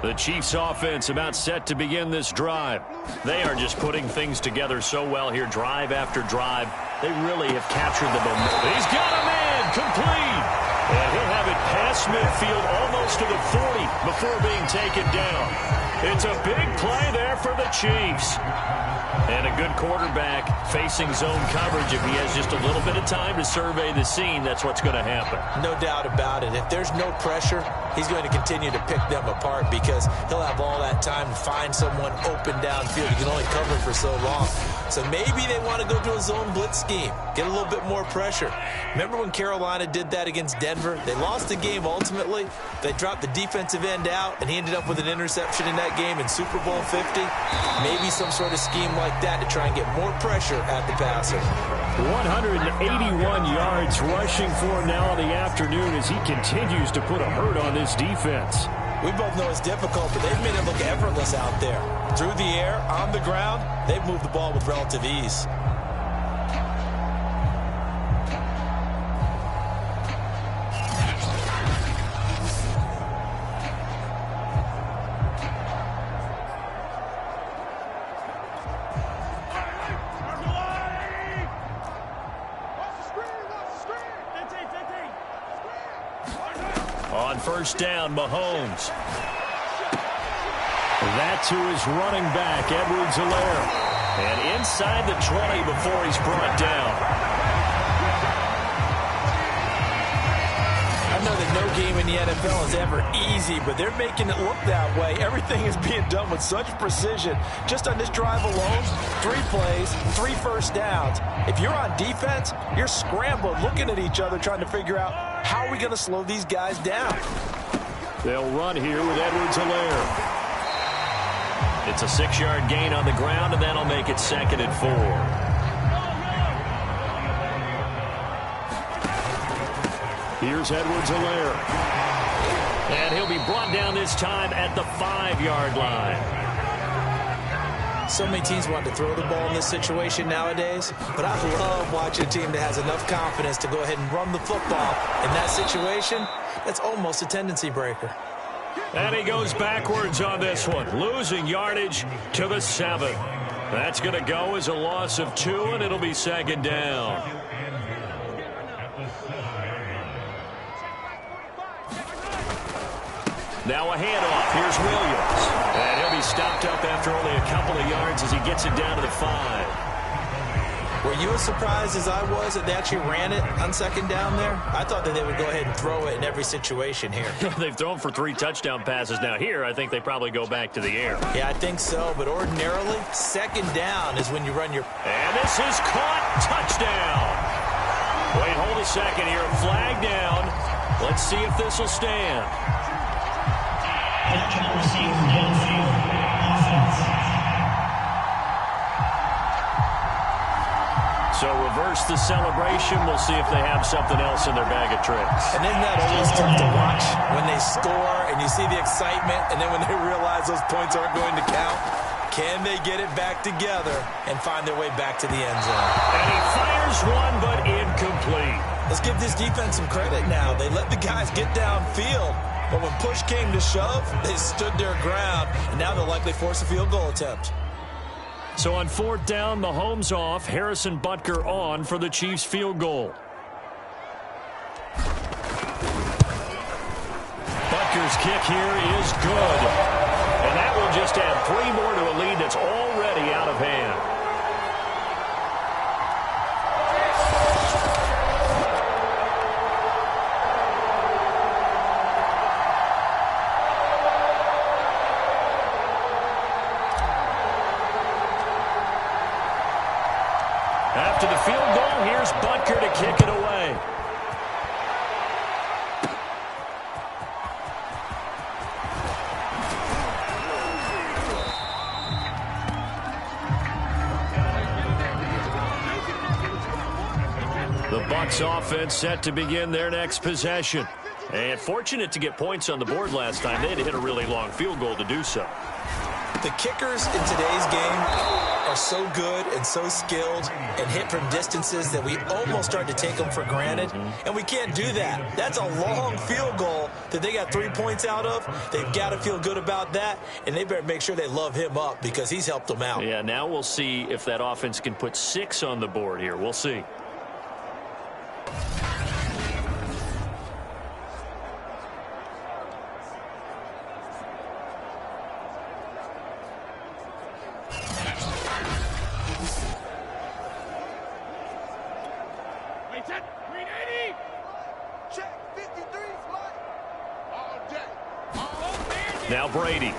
The Chiefs offense about set to begin this drive. They are just putting things together so well here, drive after drive. They really have captured the momentum. He's got a man, complete. And he'll have it past midfield almost to the 40 before being taken down. It's a big play there for the Chiefs. And a good quarterback facing zone coverage. If he has just a little bit of time to survey the scene, that's what's going to happen. No doubt about it. If there's no pressure, he's going to continue to pick them apart because he'll have all that time to find someone open downfield. He can only cover for so long. So maybe they want to go to a zone blitz scheme, get a little bit more pressure. Remember when Carolina did that against Denver? They lost the game ultimately. They dropped the defensive end out, and he ended up with an interception in that game in Super Bowl 50. Maybe some sort of scheme like that to try and get more pressure at the passer. 181 yards rushing for him now in the afternoon as he continues to put a hurt on this defense. We both know it's difficult, but they've made it look effortless out there. Through the air, on the ground, they've moved the ball with relative ease. On 1st down, Mahomes. That's who is running back, Edwards-Helaire. And inside the 20 before he's brought down. I know that no game in the NFL is ever easy, but they're making it look that way. Everything is being done with such precision. Just on this drive alone, 3 plays, 3 first downs. If you're on defense, you're scrambling, looking at each other, trying to figure out how are we going to slow these guys down. They'll run here with Edwards-Helaire. It's a 6-yard gain on the ground, and that'll make it 2nd and 4. Here's Edwards-Helaire. And he'll be brought down this time at the 5-yard line. So many teams want to throw the ball in this situation nowadays, but I love watching a team that has enough confidence to go ahead and run the football. In that situation, that's almost a tendency breaker. And he goes backwards on this one, losing yardage to the 7. That's going to go as a loss of 2, and it'll be second down. Now a handoff. Here's Williams. And he'll be stopped up after only a couple of yards as he gets it down to the 5. Were you as surprised as I was that they actually ran it on second down there? I thought that they would go ahead and throw it in every situation here. They've thrown for 3 touchdown passes. Now here, I think they probably go back to the air. Yeah, I think so. But ordinarily, second down is when you run your... And this is caught. Touchdown. Wait, hold a second here. Flag down. Let's see if this will stand. So reverse the celebration. We'll see if they have something else in their bag of tricks. And isn't that always tough to watch when they score and you see the excitement, and then when they realize those points aren't going to count? Can they get it back together and find their way back to the end zone? And he fires one, but incomplete. Let's give this defense some credit now. They let the guys get downfield, but when push came to shove, they stood their ground, and now they'll likely force a field goal attempt. So on 4th down, Mahomes off, Harrison Butker on for the Chiefs field goal. Butker's kick here is good. And that will just add 3 more to a lead that's already out of hand. After the field goal, here's Butker to kick it away. The Bucs offense set to begin their next possession. And fortunate to get points on the board last time. They had to hit a really long field goal to do so. The kickers in today's game are so good and so skilled and hit from distances that we almost start to take them for granted. And we can't do that. That's a long field goal that they got 3 points out of. They've got to feel good about that, and they better make sure they love him up because he's helped them out. Yeah, now we'll see if that offense can put 6 on the board here. We'll see. Now Brady.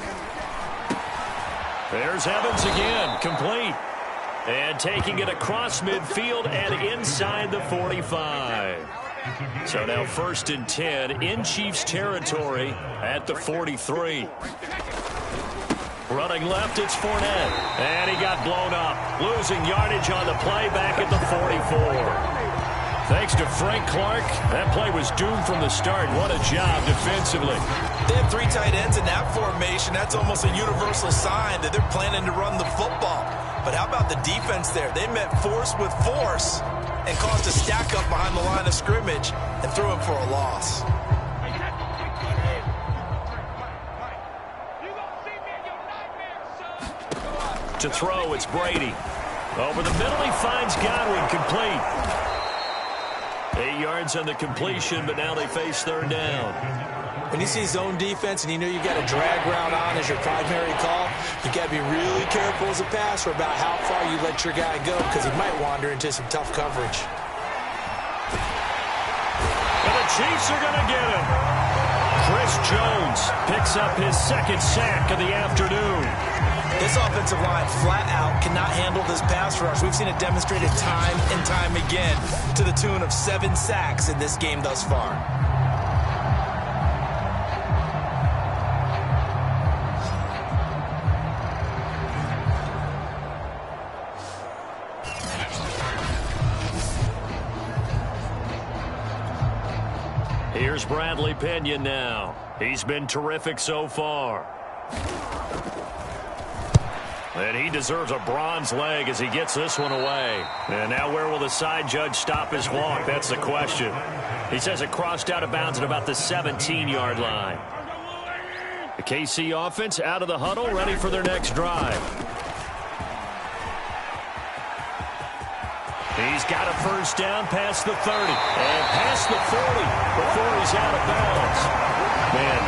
There's Evans again, complete. And taking it across midfield and inside the 45. So now 1st and 10 in Chiefs territory at the 43. Running left, it's Fournette. And he got blown up. Losing yardage on the play back at the 44. Thanks to Frank Clark, that play was doomed from the start. What a job defensively. They have 3 tight ends in that formation. That's almost a universal sign that they're planning to run the football. But how about the defense there? They met force with force and caused a stack up behind the line of scrimmage and threw him for a loss. To throw, it's Brady. Over the middle, he finds Godwin, complete. 8 yards on the completion, but now they face 3rd down. When you see zone defense and you know you've got a drag route on as your primary call, you got to be really careful as a passer about how far you let your guy go because he might wander into some tough coverage. And the Chiefs are going to get him. Chris Jones picks up his 2nd sack of the afternoon. This offensive line flat out cannot handle this pass rush. We've seen it demonstrated time and time again to the tune of 7 sacks in this game thus far. Here's Bradley Pinion now. He's been terrific so far. And he deserves a bronze leg as he gets this one away. And now where will the side judge stop his walk? That's the question. He says it crossed out of bounds at about the 17-yard line. The KC offense out of the huddle, ready for their next drive. He's got a first down past the 30 and past the 40 before he's out of bounds. Man,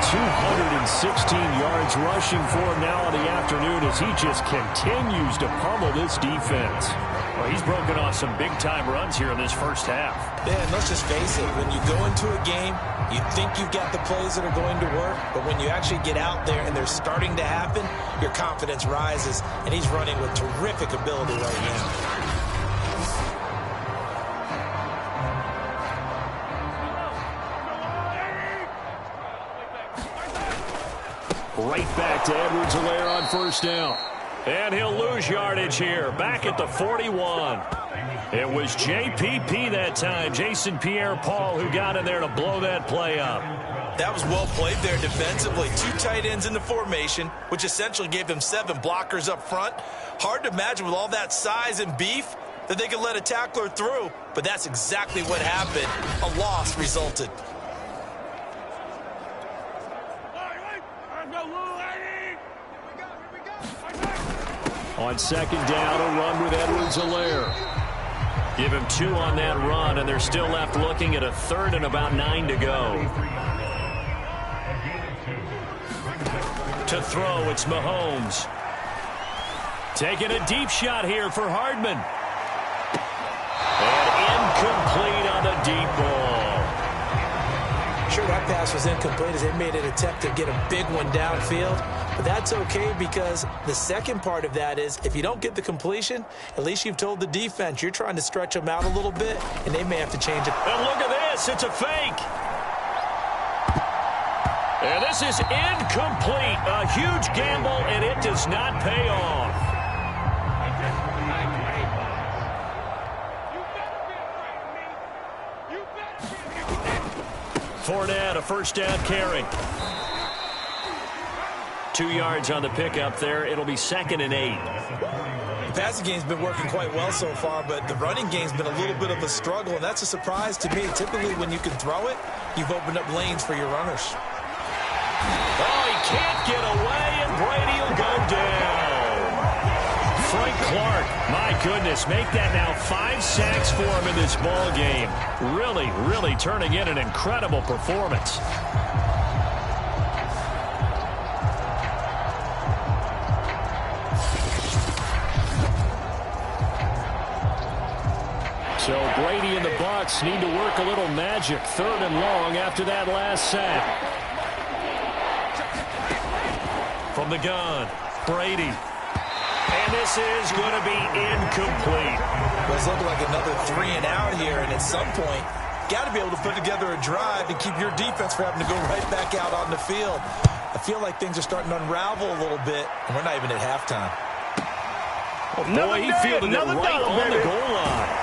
216 yards rushing for him now in the afternoon as he just continues to pummel this defense. Well, he's broken off some big-time runs here in this first half. Yeah, and let's just face it. When you go into a game, you think you've got the plays that are going to work, but when you actually get out there and they're starting to happen, your confidence rises, and he's running with terrific ability right now. Right back to Edwards-Helaire on first down. And he'll lose yardage here, back at the 41. It was JPP that time, Jason Pierre-Paul, who got in there to blow that play up. That was well played there defensively. 2 tight ends in the formation, which essentially gave them 7 blockers up front. Hard to imagine with all that size and beef that they could let a tackler through, but that's exactly what happened. A loss resulted. On second down, a run with Edwards-Helaire. Give him 2 on that run, and they're still left looking at a 3rd and about 9 to go. To throw, it's Mahomes. Taking a deep shot here for Hardman. And incomplete on the deep ball. Sure, that pass was incomplete as they made an attempt to get a big one downfield. But that's okay because the second part of that is if you don't get the completion, at least you've told the defense you're trying to stretch them out a little bit, and they may have to change it. And look at this. It's a fake. And this is incomplete. A huge gamble, and it does not pay off. Fournette, a first down carry. 2 yards on the pickup there. It'll be 2nd and 8. The passing game's been working quite well so far, but the running game's been a little bit of a struggle, and that's a surprise to me. Typically, when you can throw it, you've opened up lanes for your runners. Oh, he can't get away, and Brady will go down. Frank Clark, my goodness, make that now 5 sacks for him in this ball game. Really, really turning in an incredible performance. So Brady and the Bucs need to work a little magic. 3rd and long after that last sack. From the gun, Brady. And this is going to be incomplete. Well, it's looking like another 3 and out here, and at some point, got to be able to put together a drive and keep your defense from having to go right back out on the field. I feel like things are starting to unravel a little bit, and we're not even at halftime. Oh, boy, he fielded it right on the goal line.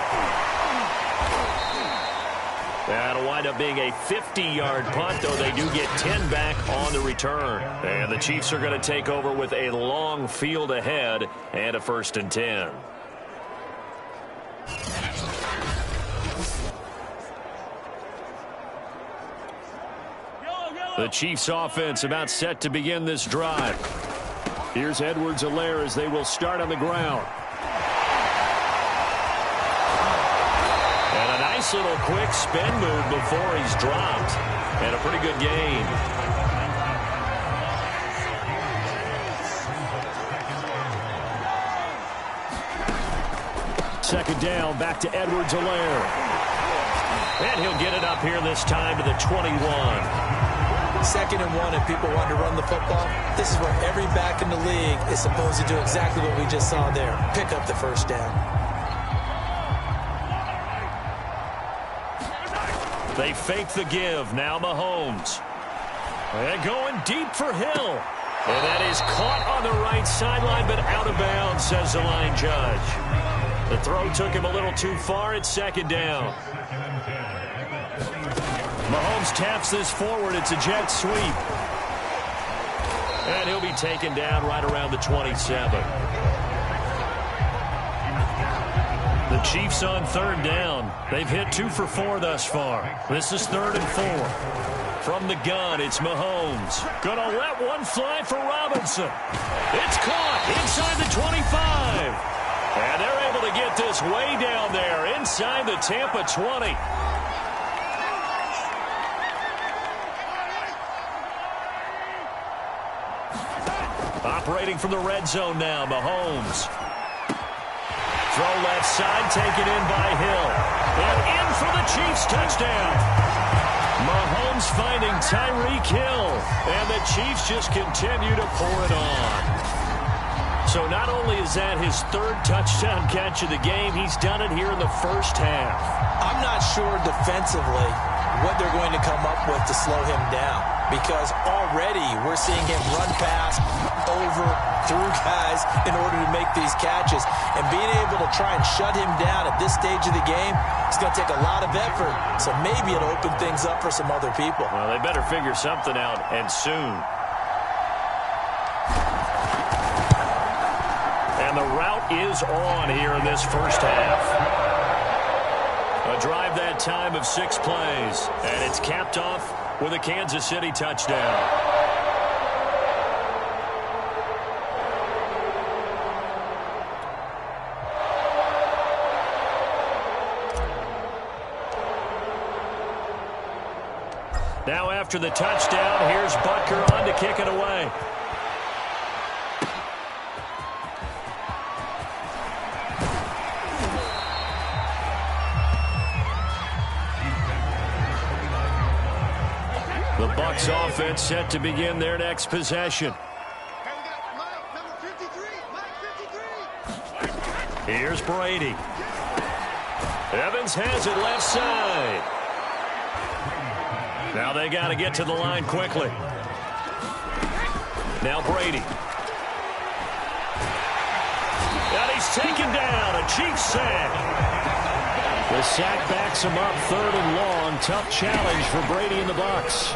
That'll wind up being a 50-yard punt, though they do get 10 back on the return. And the Chiefs are going to take over with a long field ahead and a 1st and 10. The Chiefs offense about set to begin this drive. Here's Edwards-Helaire as they will start on the ground. Nice little quick spin move before he's dropped. And a pretty good gain. Second down, back to Edwards-Helaire. And he'll get it up here this time to the 21. 2nd and 1, and people want to run the football. This is where every back in the league is supposed to do exactly what we just saw there. Pick up the first down. They fake the give. Now Mahomes. And going deep for Hill. And that is caught on the right sideline, but out of bounds, says the line judge. The throw took him a little too far. It's 2nd down. Mahomes taps this forward. It's a jet sweep. And he'll be taken down right around the 27. The Chiefs on third down. They've hit 2 for 4 thus far. This is 3rd and 4. From the gun, it's Mahomes. Gonna let one fly for Robinson. It's caught inside the 25. And they're able to get this way down there inside the Tampa 20. Operating from the red zone now, Mahomes. Throw left side, taken in by Hill. And in for the Chiefs touchdown. Mahomes finding Tyreek Hill. And the Chiefs just continue to pour it on. So not only is that his 3rd touchdown catch of the game, he's done it here in the first half. I'm not sure defensively what they're going to come up with to slow him down, because already we're seeing him run past, over, through guys in order to make these catches. And being able to try and shut him down at this stage of the game, it's going to take a lot of effort. So maybe it'll open things up for some other people. Well, they better figure something out, and soon. And the route is on here in this first half. A drive that time of 6 plays. And it's capped off with a Kansas City touchdown. Now after the touchdown, here's Butker on to kick it away. The Bucs offense set to begin their next possession. Here's Brady. Evans has it left side. Now they got to get to the line quickly. Now Brady. And he's taken down. A Chiefs sack. The sack backs him up 3rd and long. Tough challenge for Brady and the Bucs.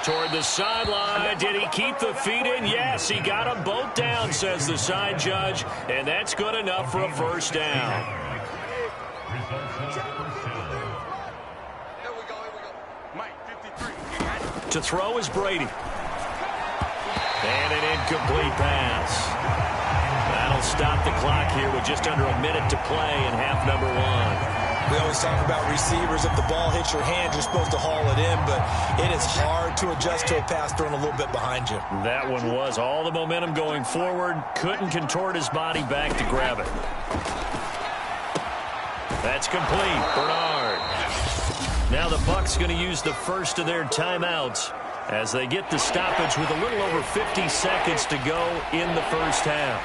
Toward the sideline. Did he keep the feet in? Yes, he got them both down, says the side judge. And that's good enough for a first down. To throw is Brady. And an incomplete pass. That'll stop the clock here with just under a minute to play in half number 1. We always talk about receivers. If the ball hits your hand, you're supposed to haul it in, but it is hard to adjust to a pass thrown a little bit behind you. That one was all the momentum going forward. Couldn't contort his body back to grab it. That's complete. Bernard. Now the Bucs going to use the first of their timeouts as they get the stoppage with a little over 50 seconds to go in the first half.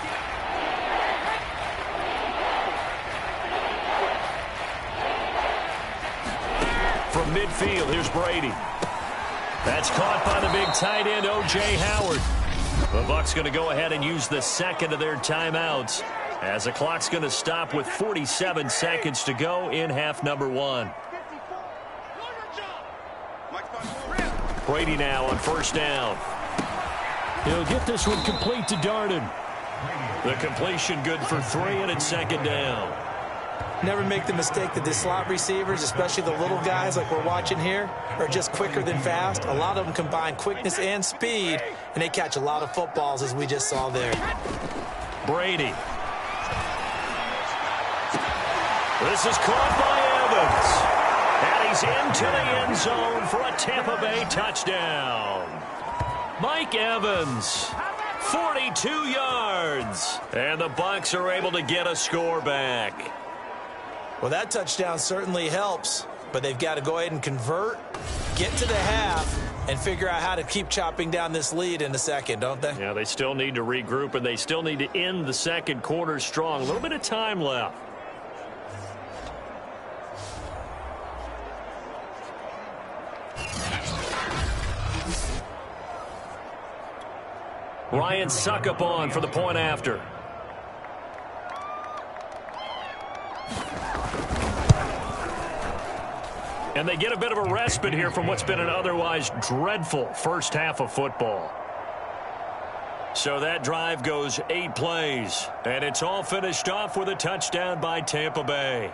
From midfield, here's Brady. That's caught by the big tight end, O.J. Howard. The Bucs going to go ahead and use the second of their timeouts as the clock's going to stop with 47 seconds to go in half number 1. Brady now on first down. He'll get this one complete to Darden. The completion good for 3, and it's 2nd down. Never make the mistake that the slot receivers, especially the little guys like we're watching here, are just quicker than fast. A lot of them combine quickness and speed, and they catch a lot of footballs, as we just saw there. Brady. This is caught by Evans. And he's into the end zone for a Tampa Bay touchdown. Mike Evans, 42 yards. And the Bucs are able to get a score back. Well, that touchdown certainly helps, but they've got to go ahead and convert, get to the half, and figure out how to keep chopping down this lead in the second, don't they? Yeah, they still need to regroup, and they still need to end the second quarter strong. A little bit of time left. Ryan Succop on for the point after. And they get a bit of a respite here from what's been an otherwise dreadful first half of football. So that drive goes 8 plays, and it's all finished off with a touchdown by Tampa Bay.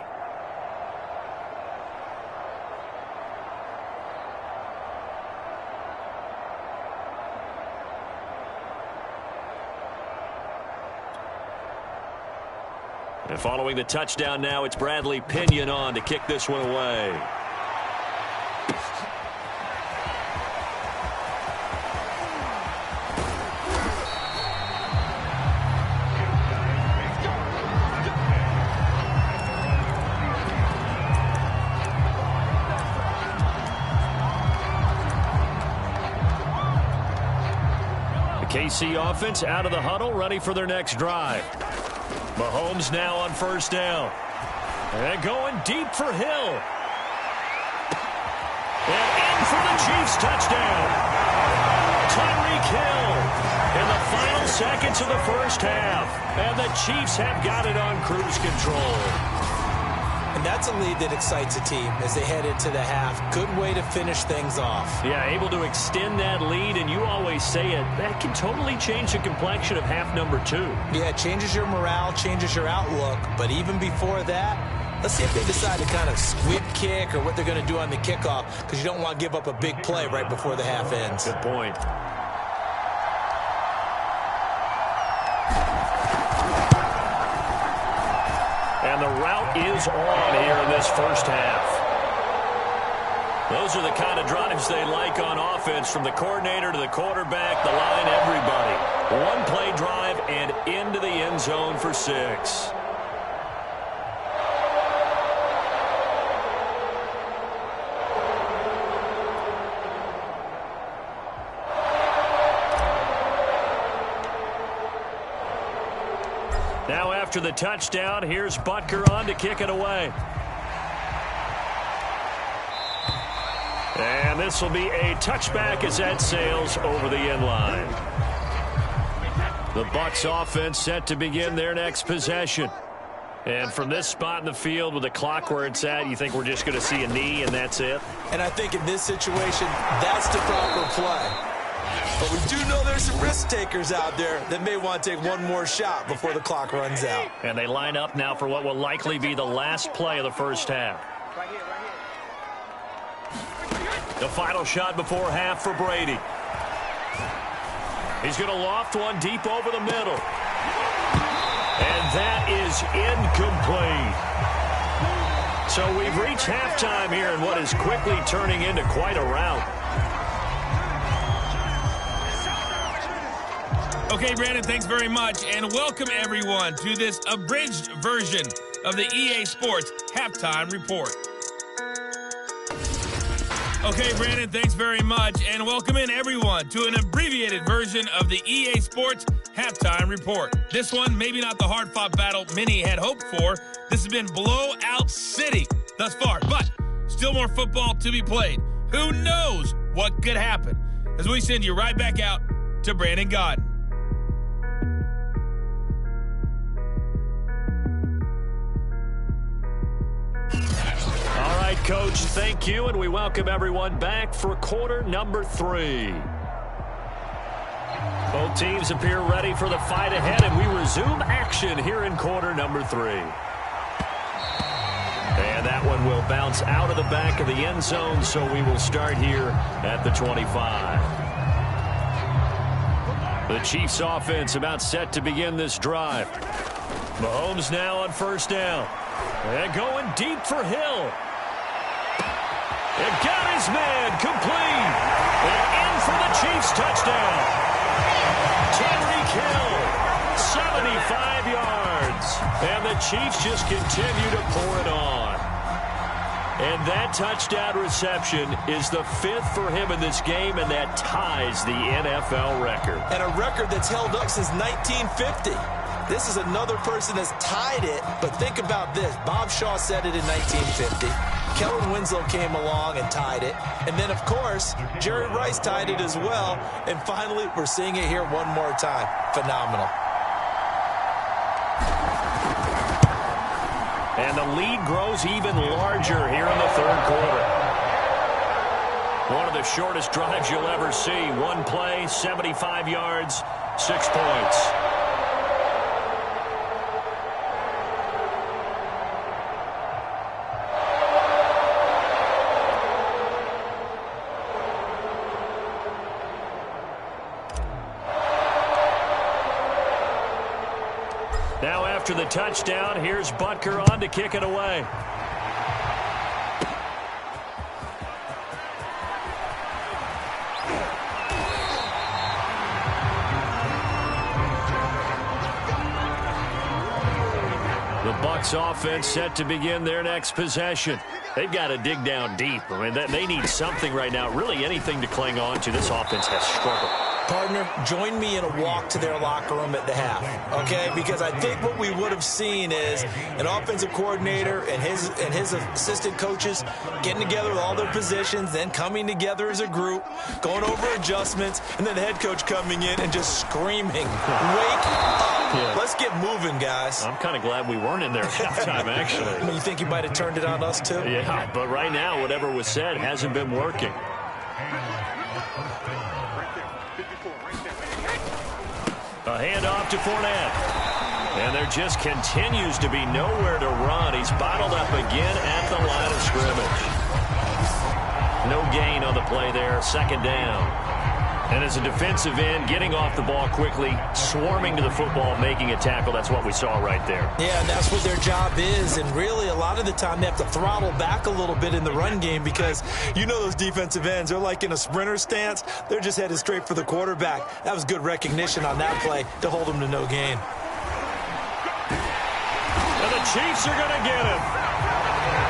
And following the touchdown now, it's Bradley Pinion on to kick this one away. The KC offense out of the huddle, ready for their next drive. Mahomes now on first down. And going deep for Hill. And in for the Chiefs touchdown. Tyreek Hill in the final seconds of the first half. And the Chiefs have got it on cruise control. And that's a lead that excites a team as they head into the half. Good way to finish things off. Yeah, able to extend that lead, and you always say it, that can totally change the complexion of half number 2. Yeah, it changes your morale, changes your outlook. But even before that, let's see if they decide to kind of squib kick or what they're going to do on the kickoff, because you don't want to give up a big play right before the half ends. Good point. And the route is on here in this first half. Those are the kind of drives they like on offense, from the coordinator to the quarterback, the line, everybody. One play drive and into the end zone for 6. Now after the touchdown, here's Butker on to kick it away. And this will be a touchback as that sails over the end line. The Bucs offense set to begin their next possession. And from this spot in the field with the clock where it's at, you think we're just going to see a knee and that's it? And I think in this situation, that's the proper play. But we do know there's some risk takers out there that may want to take one more shot before the clock runs out. And they line up now for what will likely be the last play of the first half. The final shot before half for Brady. He's going to loft one deep over the middle. And that is incomplete. So we've reached halftime here in what is quickly turning into quite a rout. Okay, Brandon, thanks very much, and welcome everyone to this abridged version of the EA Sports Halftime Report. Okay, Brandon, thanks very much, and welcome in everyone to an abbreviated version of the EA Sports Halftime Report. This one, maybe not the hard-fought battle many had hoped for. This has been blowout city thus far, but still more football to be played. Who knows what could happen? As we send you right back out to Brandon Gaudin. All right, Coach, thank you, and we welcome everyone back for quarter number 3. Both teams appear ready for the fight ahead, and we resume action here in quarter number 3. And that one will bounce out of the back of the end zone, so we will start here at the 25. The Chiefs offense about set to begin this drive. Mahomes now on first down. And going deep for Hill. And got his man complete. And in for the Chiefs touchdown. Tyreek Hill, 75 yards. And the Chiefs just continue to pour it on. And that touchdown reception is the 5th for him in this game, and that ties the NFL record. And a record that's held up since 1950. This is another person that's tied it, but think about this. Bob Shaw said it in 1950. Kellen Winslow came along and tied it. And then, of course, Jerry Rice tied it as well. And finally, we're seeing it here one more time. Phenomenal. And the lead grows even larger here in the third quarter. One of the shortest drives you'll ever see. One play, 75 yards. 6 points. Now after the touchdown, here's Butker on to kick it away. The Bucs offense set to begin their next possession. They've got to dig down deep. I mean, they need something right now, really anything to cling on to. This offense has struggled. Partner, join me in a walk to their locker room at the half, okay? Because I think what we would have seen is an offensive coordinator and his assistant coaches getting together with all their positions, then coming together as a group, going over adjustments, and then the head coach coming in and just screaming, wake up. Yeah. Let's get moving, guys. I'm kind of glad we weren't in there at halftime, actually. I mean, you think you might have turned it on us, too? Yeah, but right now, whatever was said hasn't been working. A handoff to Fournette. And there just continues to be nowhere to run. He's bottled up again at the line of scrimmage. No gain on the play there. 2nd down. And as a defensive end, getting off the ball quickly, swarming to the football, making a tackle. That's what we saw right there. Yeah, and that's what their job is. And really, a lot of the time, they have to throttle back a little bit in the run game because you know those defensive ends, they're like in a sprinter stance. They're just headed straight for the quarterback. That was good recognition on that play to hold them to no gain. And the Chiefs are going to get him.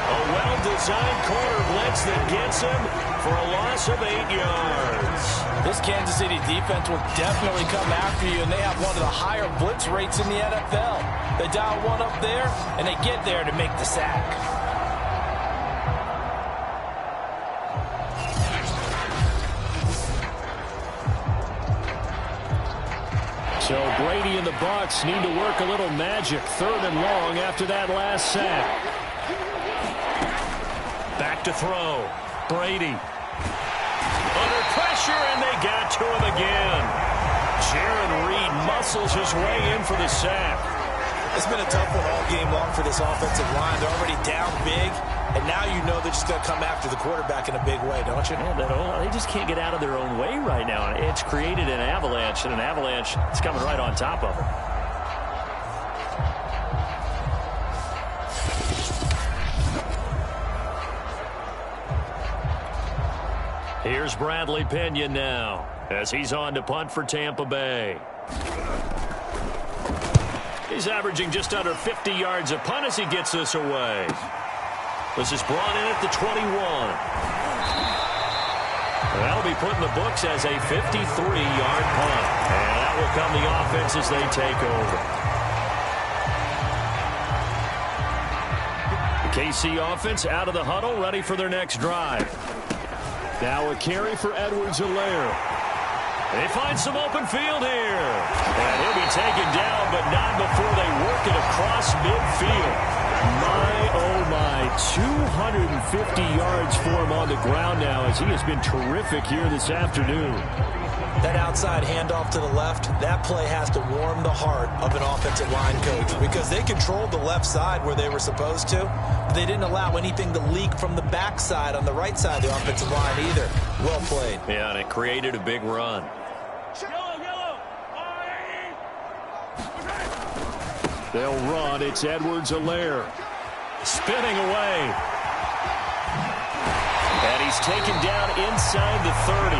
A well-designed corner blitz that gets him for a loss of 8 yards. This Kansas City defense will definitely come after you, and they have one of the higher blitz rates in the NFL. They dial one up there, and they get there to make the sack. So Brady and the Bucs need to work a little magic. 3rd and long after that last sack. Back to throw. Brady. Under pressure, and they got to him again. Jaron Reed muscles his way in for the sack. It's been a tough one all game long for this offensive line. They're already down big, and now you know they're just going to come after the quarterback in a big way, don't you? Yeah, they just can't get out of their own way right now. It's created an avalanche, and an avalanche is coming right on top of them. Here's Bradley Pinion now as he's on to punt for Tampa Bay. He's averaging just under 50 yards a punt as he gets this away. This is brought in at the 21. That'll be put in the books as a 53-yard punt. And that will come the offense as they take over. The KC offense out of the huddle, ready for their next drive. Now a carry for Edwards-Helaire. They find some open field here. And he'll be taken down, but not before they work it across midfield. My, oh my, 250 yards for him on the ground now as he has been terrific here this afternoon. That outside handoff to the left, that play has to warm the heart of an offensive line coach because they controlled the left side where they were supposed to. But they didn't allow anything to leak from the backside on the right side of the offensive line either. Well played. Yeah, and it created a big run. They'll run. It's Edwards-Helaire. Spinning away. And he's taken down inside the 30.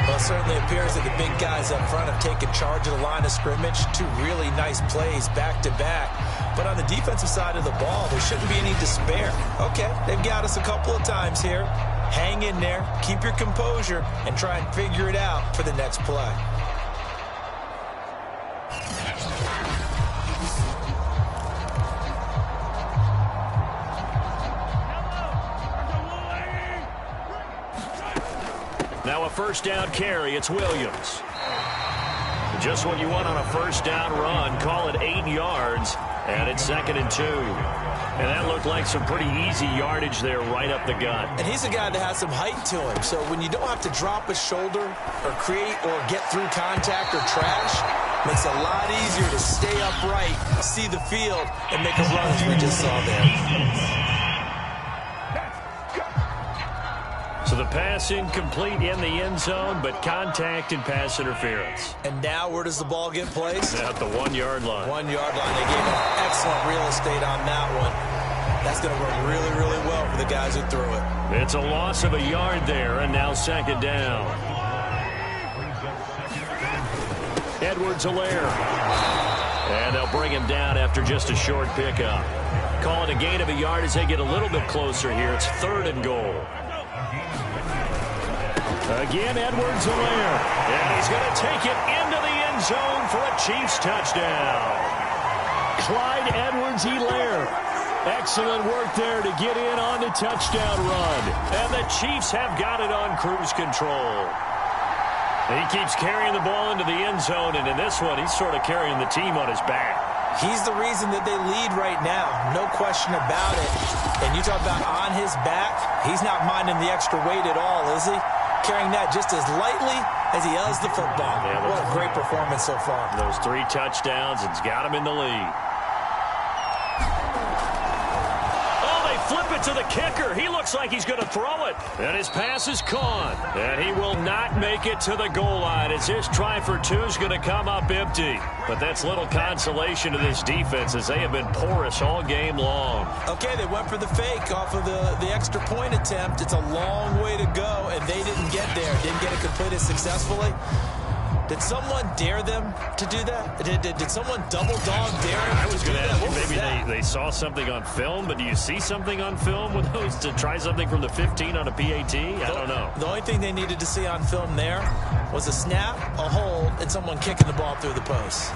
Well, it certainly appears that the big guys up front have taken charge of the line of scrimmage. 2 really nice plays back-to-back. But on the defensive side of the ball, there shouldn't be any despair. Okay, they've got us a couple of times here. Hang in there, keep your composure, and try and figure it out for the next play. Now a first down carry. It's Williams. Just what you want on a first down run. Call it 8 yards. And it's 2nd and 2. And that looked like some pretty easy yardage there right up the gut. And he's a guy that has some height to him. So when you don't have to drop a shoulder or create or get through contact or trash, makes it a lot easier to stay upright, see the field, and make a run as we just saw there. So the pass incomplete in the end zone, but contact and pass interference. And now where does the ball get placed? At the 1-yard line. 1-yard line. They gave him excellent real estate on that one. That's going to work really, really well for the guys who threw it. It's a loss of a yard there, and now 2nd down. Edwards-Helaire. And they'll bring him down after just a short pickup. Call it a gain of a yard as they get a little bit closer here. It's 3rd and goal. Again, Edwards-Helaire. And he's going to take it into the end zone for a Chiefs touchdown. Clyde Edwards-Helaire. Excellent work there to get in on the touchdown run. And the Chiefs have got it on cruise control. He keeps carrying the ball into the end zone, and in this one, he's sort of carrying the team on his back. He's the reason that they lead right now. No question about it. And you talk about on his back, he's not minding the extra weight at all, is he? Carrying that just as lightly as he does the football. Yeah, what a great performance so far. Those 3 touchdowns, it's got him in the lead. Oh, they flip it to the kicker. He looks like he's going to throw it. And his pass is caught. And he will not make it to the goal line as his try for 2 is going to come up empty. But that's little consolation to this defense as they have been porous all game long. Okay, they went for the fake off of the extra point attempt. It's a long way to go, and they didn't get there. Didn't get it completed successfully. Did someone dare them to do that? Did someone double dog dare them? I was going to ask you, maybe they saw something on film, but do you see something on film with those to try something from the 15 on a PAT? I don't know. The only thing they needed to see on film there was a snap, a hold, and someone kicking the ball through the post.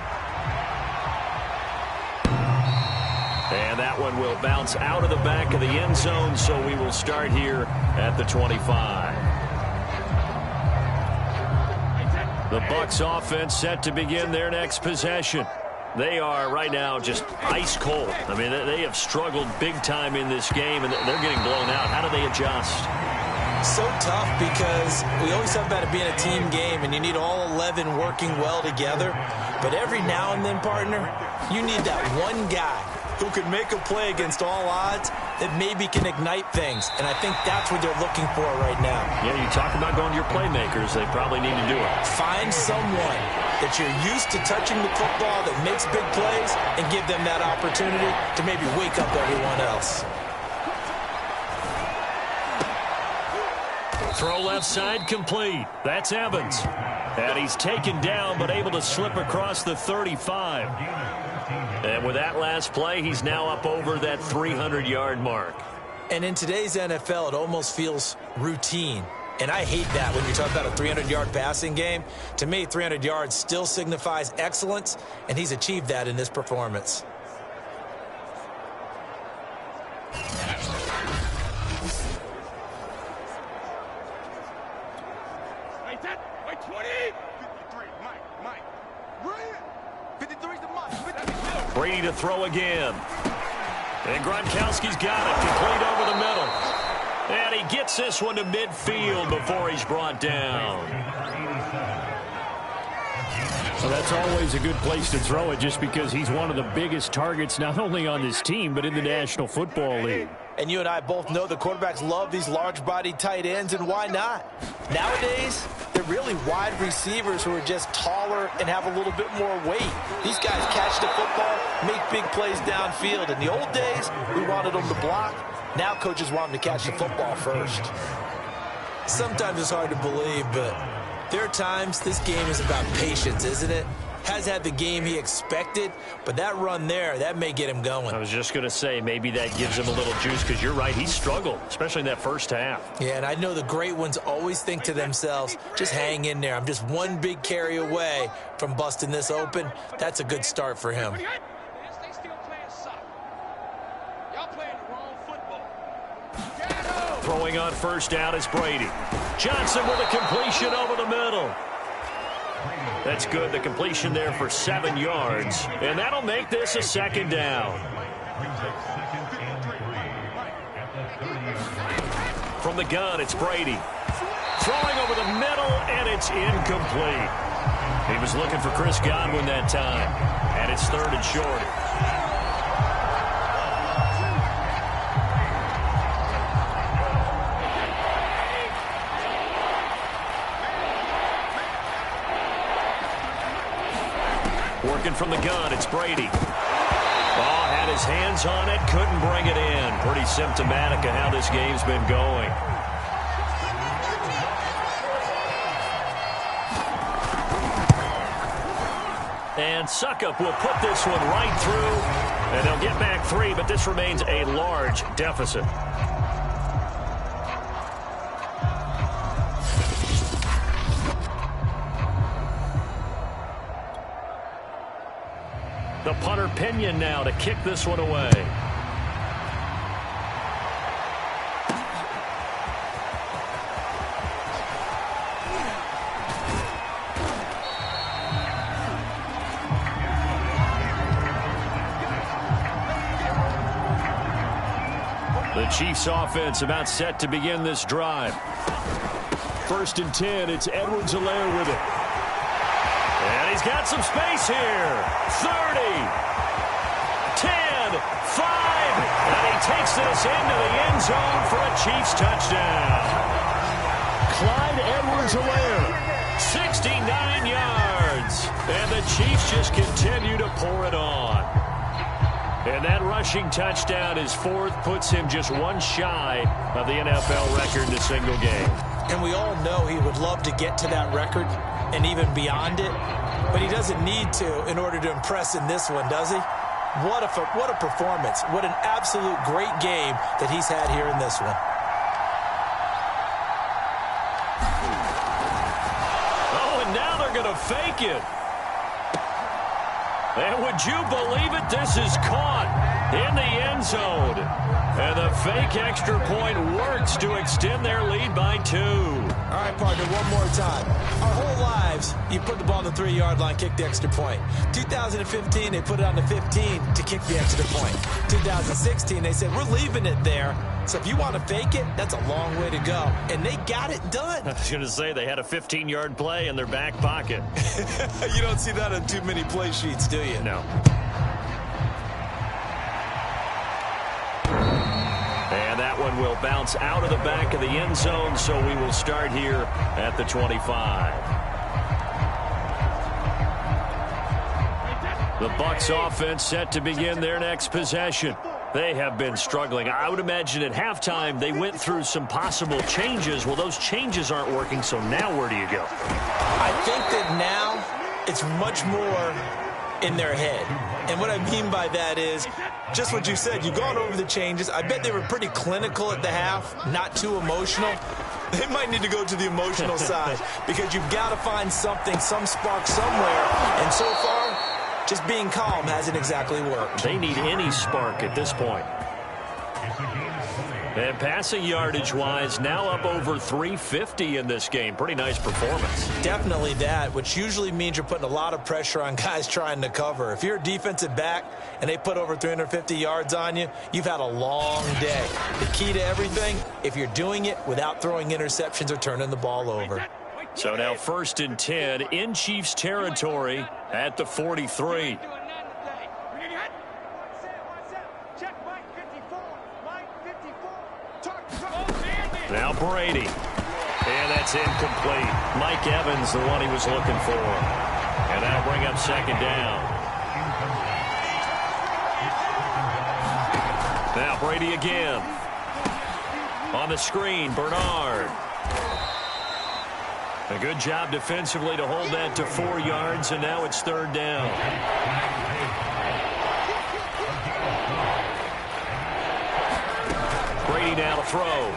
And that one will bounce out of the back of the end zone, so we will start here at the 25. The Bucs offense set to begin their next possession. They are right now just ice cold. I mean, they have struggled big time in this game, and they're getting blown out. How do they adjust? So tough because we always talk about it being a team game, and you need all 11 working well together. But every now and then, partner, you need that one guy who can make a play against all odds that maybe can ignite things. And I think that's what they're looking for right now. Yeah, you talk about going to your playmakers. They probably need to do it. Find someone that you're used to touching the football that makes big plays and give them that opportunity to maybe wake up everyone else. Throw left side complete. That's Evans. And he's taken down but able to slip across the 35. And with that last play, he's now up over that 300-yard mark. And in today's NFL, it almost feels routine. And I hate that when you talk about a 300-yard passing game. To me, 300 yards still signifies excellence, and he's achieved that in this performance. Wait, 20! 53, Mike. Ryan! 53's the Mike. Brady to throw again. And Gronkowski's got it. Complete over the middle. And he gets this one to midfield before he's brought down. Well, that's always a good place to throw it just because he's one of the biggest targets not only on this team but in the National Football League. And you and I both know the quarterbacks love these large-bodied tight ends, and why not? Nowadays, they're really wide receivers who are just taller and have a little bit more weight. These guys catch the football, make big plays downfield. In the old days, we wanted them to block. Now coaches want them to catch the football first. Sometimes it's hard to believe, but there are times this game is about patience, isn't it? Has had the game he expected, but that run there, that may get him going. I was just going to say, maybe that gives him a little juice because you're right, he struggled, especially in that first half. Yeah, and I know the great ones always think to themselves, just hang in there. I'm just one big carry away from busting this open. That's a good start for him. Throwing on first down is Brady. Johnson with a completion over the middle. That's good. The completion there for 7 yards. And that'll make this a second down. From the gun, it's Brady. Throwing over the middle, and it's incomplete. He was looking for Chris Godwin that time. And it's 3rd and short. Working from the gun, it's Brady. Oh, had his hands on it, couldn't bring it in. Pretty symptomatic of how this game's been going. And Suckup will put this one right through, and they'll get back 3, but this remains a large deficit. The punter Pinion now to kick this one away. The Chiefs offense about set to begin this drive. 1st and 10, it's Edwards-Helaire with it. And he's got some space here. 30, 10, 5, and he takes this into the end zone for a Chiefs touchdown. Clyde Edwards-Helaire, 69 yards. And the Chiefs just continue to pour it on. And that rushing touchdown is 4th, puts him just 1 shy of the NFL record in a single game. And we all know he would love to get to that record and even beyond it, but he doesn't need to in order to impress in this one, does he? What a performance. What an absolute great game that he's had here in this one. Oh, and now they're going to fake it. And would you believe it? This is caught in the end zone. And the fake extra point works to extend their lead by 2. All right, partner, one more time. Our whole lives, you put the ball on the 3-yard line, kick the extra point. 2015, they put it on the 15 to kick the extra point. 2016, they said, we're leaving it there. So if you want to fake it, that's a long way to go. And they got it done. I was going to say, they had a 15-yard play in their back pocket. You don't see that on too many play sheets, do you? No. And that one will bounce out of the back of the end zone, so we will start here at the 25. The Bucs offense set to begin their next possession. They have been struggling. I would imagine at halftime they went through some possible changes. Well, those changes aren't working, so now where do you go? I think that now it's much more in their head. And what I mean by that is just what you said. You've gone over the changes. I bet they were pretty clinical at the half, not too emotional. They might need to go to the emotional side because you've got to find something, some spark somewhere. And so far, just being calm hasn't exactly worked. They need any spark at this point. And passing yardage-wise, now up over 350 in this game. Pretty nice performance. Definitely that, which usually means you're putting a lot of pressure on guys trying to cover. If you're a defensive back and they put over 350 yards on you, you've had a long day. The key to everything, if you're doing it without throwing interceptions or turning the ball over. So now 1st and 10 in Chiefs territory at the 43. Now Brady. And that's incomplete. Mike Evans, the one he was looking for. And that'll bring up 2nd down. Now Brady again. On the screen, Bernard. A good job defensively to hold that to 4 yards, and now it's 3rd down. Brady now to throw.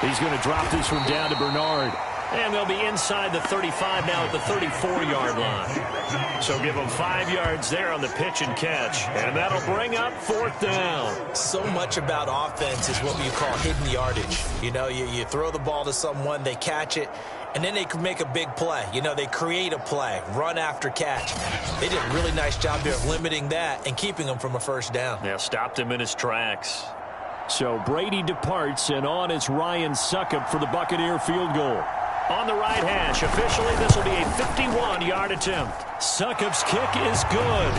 He's going to drop this one down to Bernard. And they'll be inside the 35 now at the 34-yard line. So give them 5 yards there on the pitch and catch. And that'll bring up 4th down. So much about offense is what you call hidden yardage. You know, you throw the ball to someone, they catch it, and then they can make a big play. You know, they create a play, run after catch. They did a really nice job there of limiting that and keeping him from a first down. Yeah, stopped him in his tracks. So Brady departs, and on is Ryan Succop for the Buccaneer field goal. On the right hash, officially this will be a 51-yard attempt. Succop's kick is good.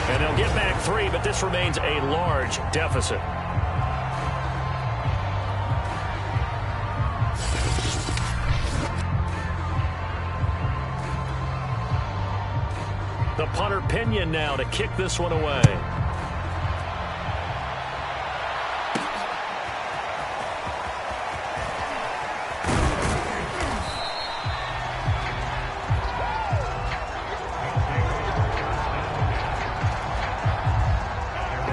And they'll get back 3, but this remains a large deficit. The punter Pinion now to kick this one away.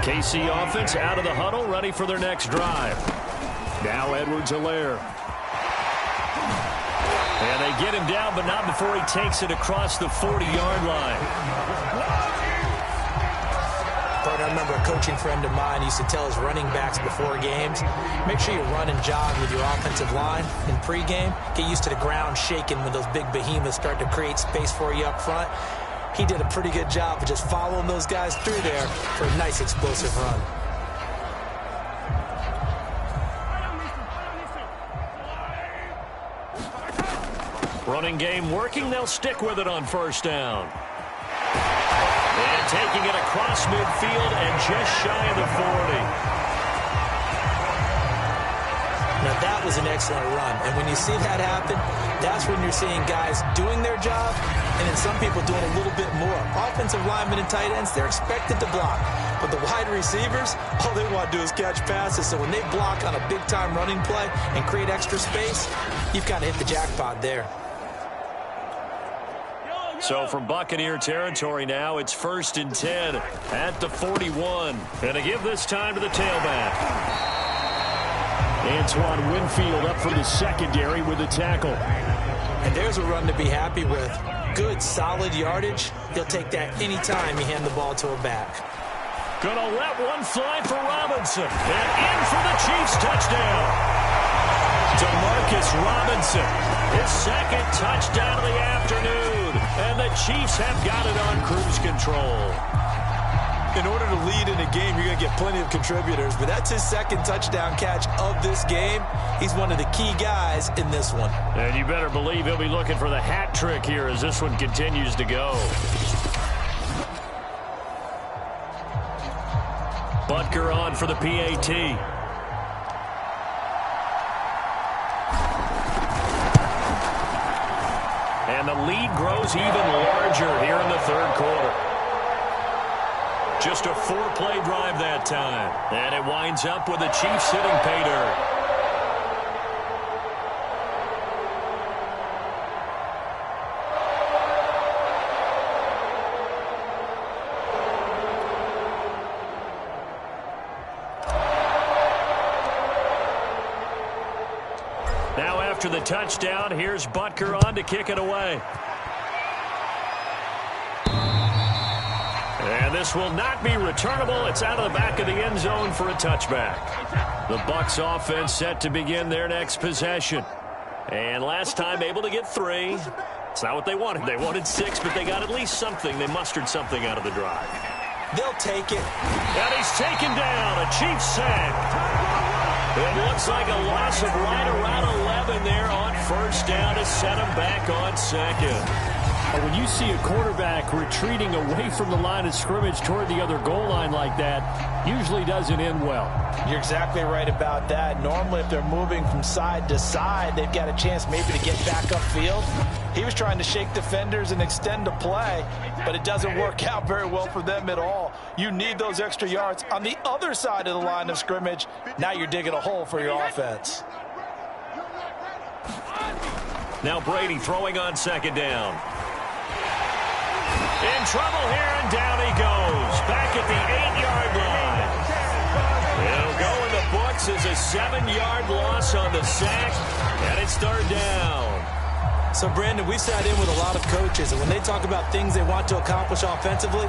KC offense out of the huddle, ready for their next drive. Now Edwards-Helaire. And they get him down, but not before he takes it across the 40-yard line. I remember a coaching friend of mine used to tell his running backs before games, make sure you run and jog with your offensive line in pregame. Get used to the ground shaking when those big behemoths start to create space for you up front. He did a pretty good job of just following those guys through there for a nice explosive run. Running game working. They'll stick with it on first down. And taking it across midfield and just shy of the 40. Now that was an excellent run. And when you see that happen, that's when you're seeing guys doing their job and then some people doing a little bit more. Offensive linemen and tight ends, they're expected to block. But the wide receivers, all they want to do is catch passes. So when they block on a big-time running play and create extra space, you've kind of hit the jackpot there. So from Buccaneer territory now, it's 1st and 10 at the 41. And to give this time to the tailback. Antoine Winfield up for the secondary with the tackle. And there's a run to be happy with. Good, solid yardage. He'll take that anytime you hand the ball to a back. Gonna let one fly for Robinson. And in for the Chiefs touchdown. Demarcus Robinson, his second touchdown of the afternoon. And the Chiefs have got it on cruise control. In order to lead in a game, you're going to get plenty of contributors, but that's his second touchdown catch of this game. He's one of the key guys in this one. And you better believe he'll be looking for the hat trick here as this one continues to go. Butker on for the PAT. And the lead grows even larger here in the third quarter. Just a 4-play drive that time. And it winds up with the Chiefs hitting pay dirt. Now after the touchdown, here's Butker on to kick it away. And this will not be returnable. It's out of the back of the end zone for a touchback. The Bucs offense set to begin their next possession. And last time able to get 3. It's not what they wanted. They wanted 6, but they got at least something. They mustered something out of the drive. They'll take it. And he's taken down. A Chiefs sack. It looks like a loss of right around 11 there on first down to set him back on second. When you see a quarterback retreating away from the line of scrimmage toward the other goal line like that, usually doesn't end well. You're exactly right about that. Normally, if they're moving from side to side, they've got a chance maybe to get back upfield. He was trying to shake defenders and extend the play, but it doesn't work out very well for them at all. You need those extra yards on the other side of the line of scrimmage. Now you're digging a hole for your offense. Now Brady throwing on second down. In trouble here, and down he goes. Back at the 8-yard line. It'll go in the books as a 7-yard loss on the sack, and it's third down. So, Brandon, we've sat in with a lot of coaches, and when they talk about things they want to accomplish offensively,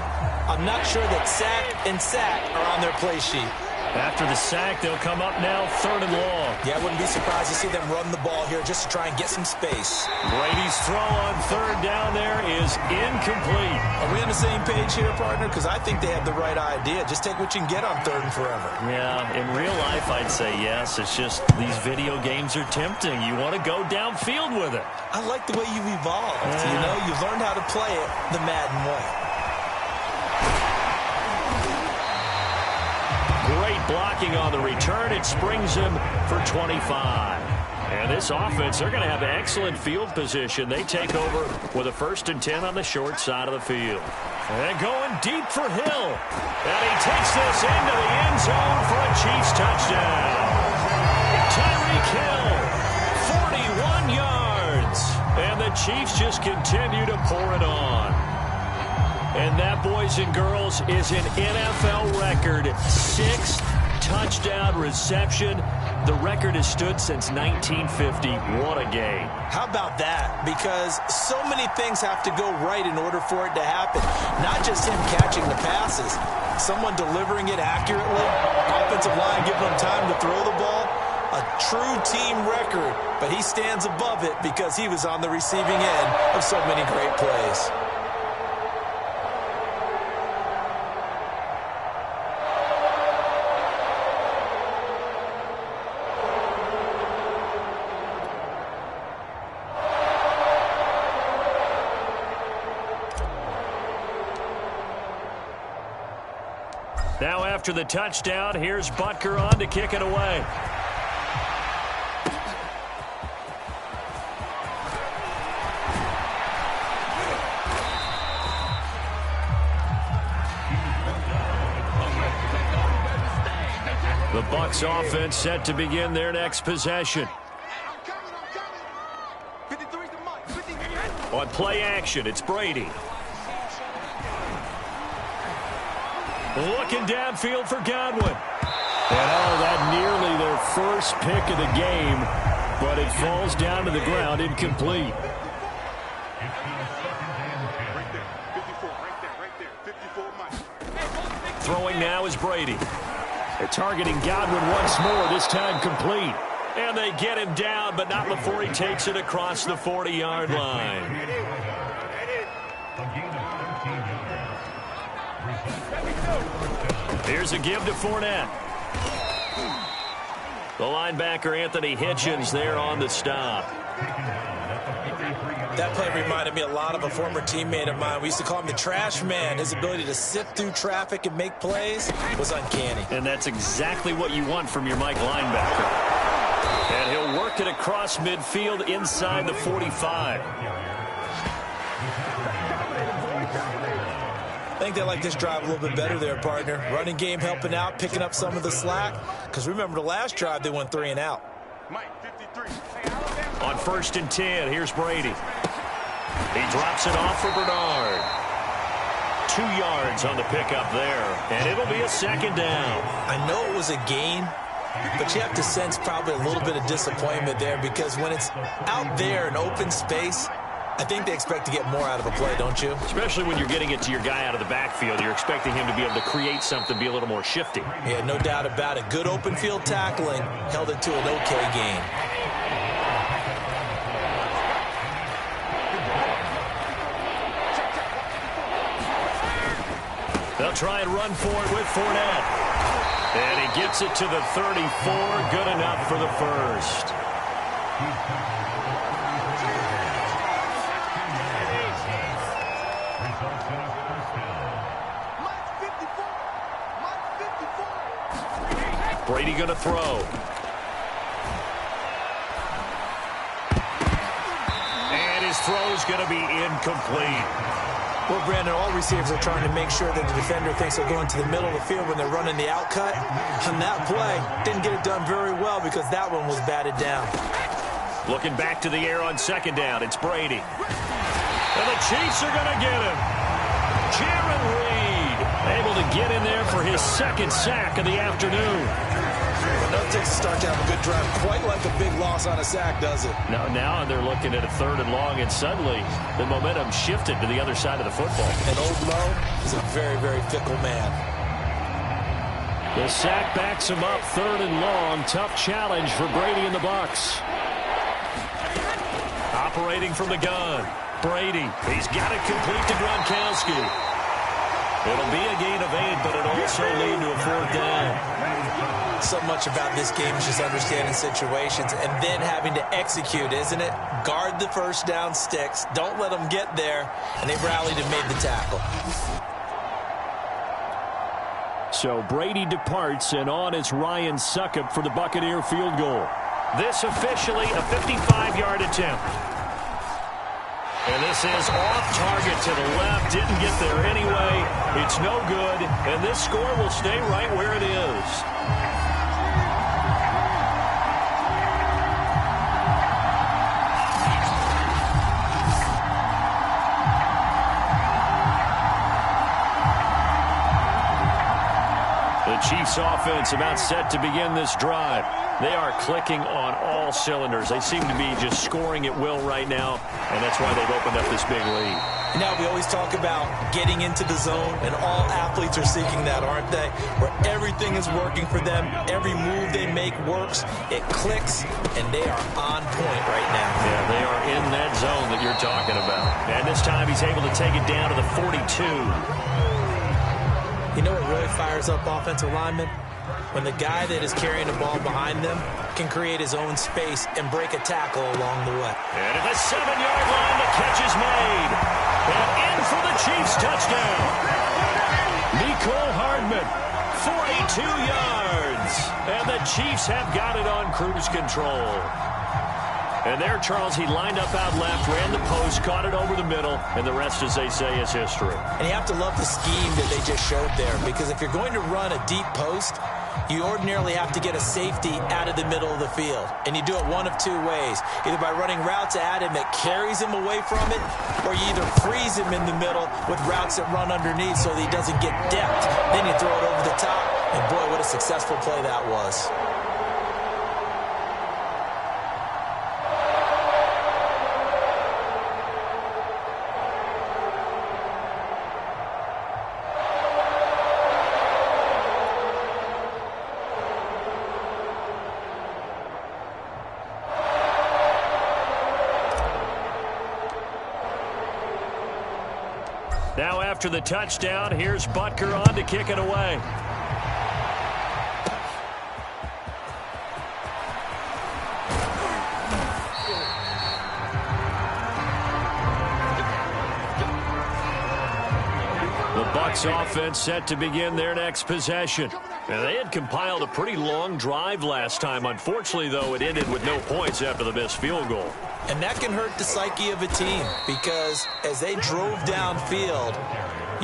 I'm not sure that sack and sack are on their play sheet. After the sack, they'll come up now 3rd and long. Yeah, I wouldn't be surprised to see them run the ball here just to try and get some space. Brady's throw on 3rd down there is incomplete. Are we on the same page here, partner? Because I think they have the right idea. Just take what you can get on 3rd and forever. Yeah, in real life, I'd say yes. It's just these video games are tempting. You want to go downfield with it. I like the way you've evolved. You know, you've learned how to play it the Madden way. Great blocking on the return. It springs him for 25. And this offense, they're going to have excellent field position. They take over with a 1st and 10 on the short side of the field. And going deep for Hill. And he takes this into the end zone for a Chiefs touchdown. Tyreek Hill, 41 yards. And the Chiefs just continue to pour it on. And that, boys and girls, is an NFL record 6th touchdown reception. The record has stood since 1950. What a game. How about that? Because so many things have to go right in order for it to happen. Not just him catching the passes. Someone delivering it accurately. Offensive line giving him time to throw the ball. A true team record. But he stands above it because he was on the receiving end of so many great plays. Now after the touchdown, here's Butker on to kick it away. The Bucs offense set to begin their next possession. On play action, it's Brady. Looking downfield for Godwin. And that nearly their first pick of the game, but it falls down to the ground incomplete. Throwing now is Brady. They're targeting Godwin once more, this time complete. And they get him down, but not before he takes it across the 40-yard line. Here's a give to Fournette. The linebacker, Anthony Hitchens, there on the stop. That play reminded me a lot of a former teammate of mine. We used to call him the trash man. His ability to sift through traffic and make plays was uncanny. And that's exactly what you want from your Mike linebacker. And he'll work it across midfield inside the 45. I think they like this drive a little bit better there, partner. Running game helping out, picking up some of the slack. Because remember the last drive, they went 3 and out. On 1st and 10, here's Brady. He drops it off for Bernard. 2 yards on the pickup there. And it'll be a 2nd down. I know it was a gain, but you have to sense probably a little bit of disappointment there because when it's out there in open space, I think they expect to get more out of a play, don't you? Especially when you're getting it to your guy out of the backfield. You're expecting him to be able to create something, be a little more shifty. Yeah, no doubt about it. Good open field tackling held it to an okay gain. They'll try and run for it with Fournette. And he gets it to the 34. Good enough for the first. Brady going to throw. And his throw's going to be incomplete. Well, Brandon, all receivers are trying to make sure that the defender thinks they're going to the middle of the field when they're running the out cut. On that play, didn't get it done very well because that one was batted down. Looking back to the air on 2nd down, it's Brady. And the Chiefs are going to get him. Jaron Reed able to get in there for his 2nd sack of the afternoon. Well, takes a start to have a good drive. Quite like a big loss on a sack, does it? Now they're looking at a 3rd and long, and suddenly the momentum shifted to the other side of the football. And Old Mo is a very, very fickle man. The sack backs him up, 3rd and long. Tough challenge for Brady and the Bucs. Operating from the gun. Brady, he's got it complete to Gronkowski. It'll be a gain of 8, but it'll also lead to a 4th down. So much about this game is just understanding situations and then having to execute, isn't it? Guard the first down sticks. Don't let them get there. And they rallied and made the tackle. So Brady departs, and on is Ryan Succop for the Buccaneer field goal. This officially a 55-yard attempt. And this is off target to the left. Didn't get there anyway. It's no good. And this score will stay right where it is. The Chiefs offense about set to begin this drive. They are clicking on all cylinders. They seem to be just scoring at will right now, and that's why they've opened up this big lead. Now, we always talk about getting into the zone, and all athletes are seeking that, aren't they? Where everything is working for them. Every move they make works. It clicks, and they are on point right now. Yeah, they are in that zone that you're talking about. And this time he's able to take it down to the 42. You know what really fires up offensive linemen? When the guy that is carrying the ball behind them can create his own space and break a tackle along the way. And at the 7-yard line, the catch is made. And in for the Chiefs touchdown. Mecole Hardman, 42 yards. And the Chiefs have got it on cruise control. And there, Charles, he lined up out left, ran the post, caught it over the middle, and the rest, as they say, is history. And you have to love the scheme that they just showed there, because if you're going to run a deep post, you ordinarily have to get a safety out of the middle of the field. And you do it one of two ways, either by running routes at him that carries him away from it, or you either freeze him in the middle with routes that run underneath so that he doesn't get depth. Then you throw it over the top, and boy, what a successful play that was. Now after the touchdown, here's Butker on to kick it away. The Bucs offense set to begin their next possession. And they had compiled a pretty long drive last time. Unfortunately, though, it ended with no points after the missed field goal. And that can hurt the psyche of a team, because as they drove downfield,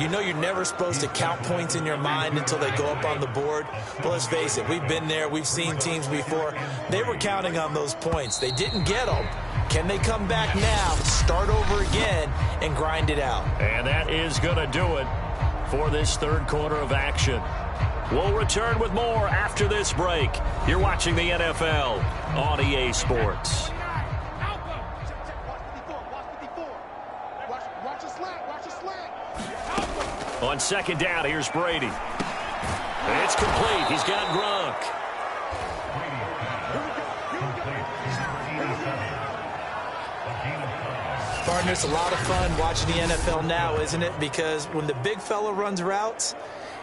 you know you're never supposed to count points in your mind until they go up on the board. But let's face it, we've been there. We've seen teams before. They were counting on those points. They didn't get them. Can they come back now, start over again, and grind it out? And that is going to do it for this third quarter of action. We'll return with more after this break. You're watching the NFL on EA Sports. On second down, here's Brady. It's complete. He's got Gronk. Partner, it's a lot of fun watching the NFL now, isn't it? Because when the big fella runs routes,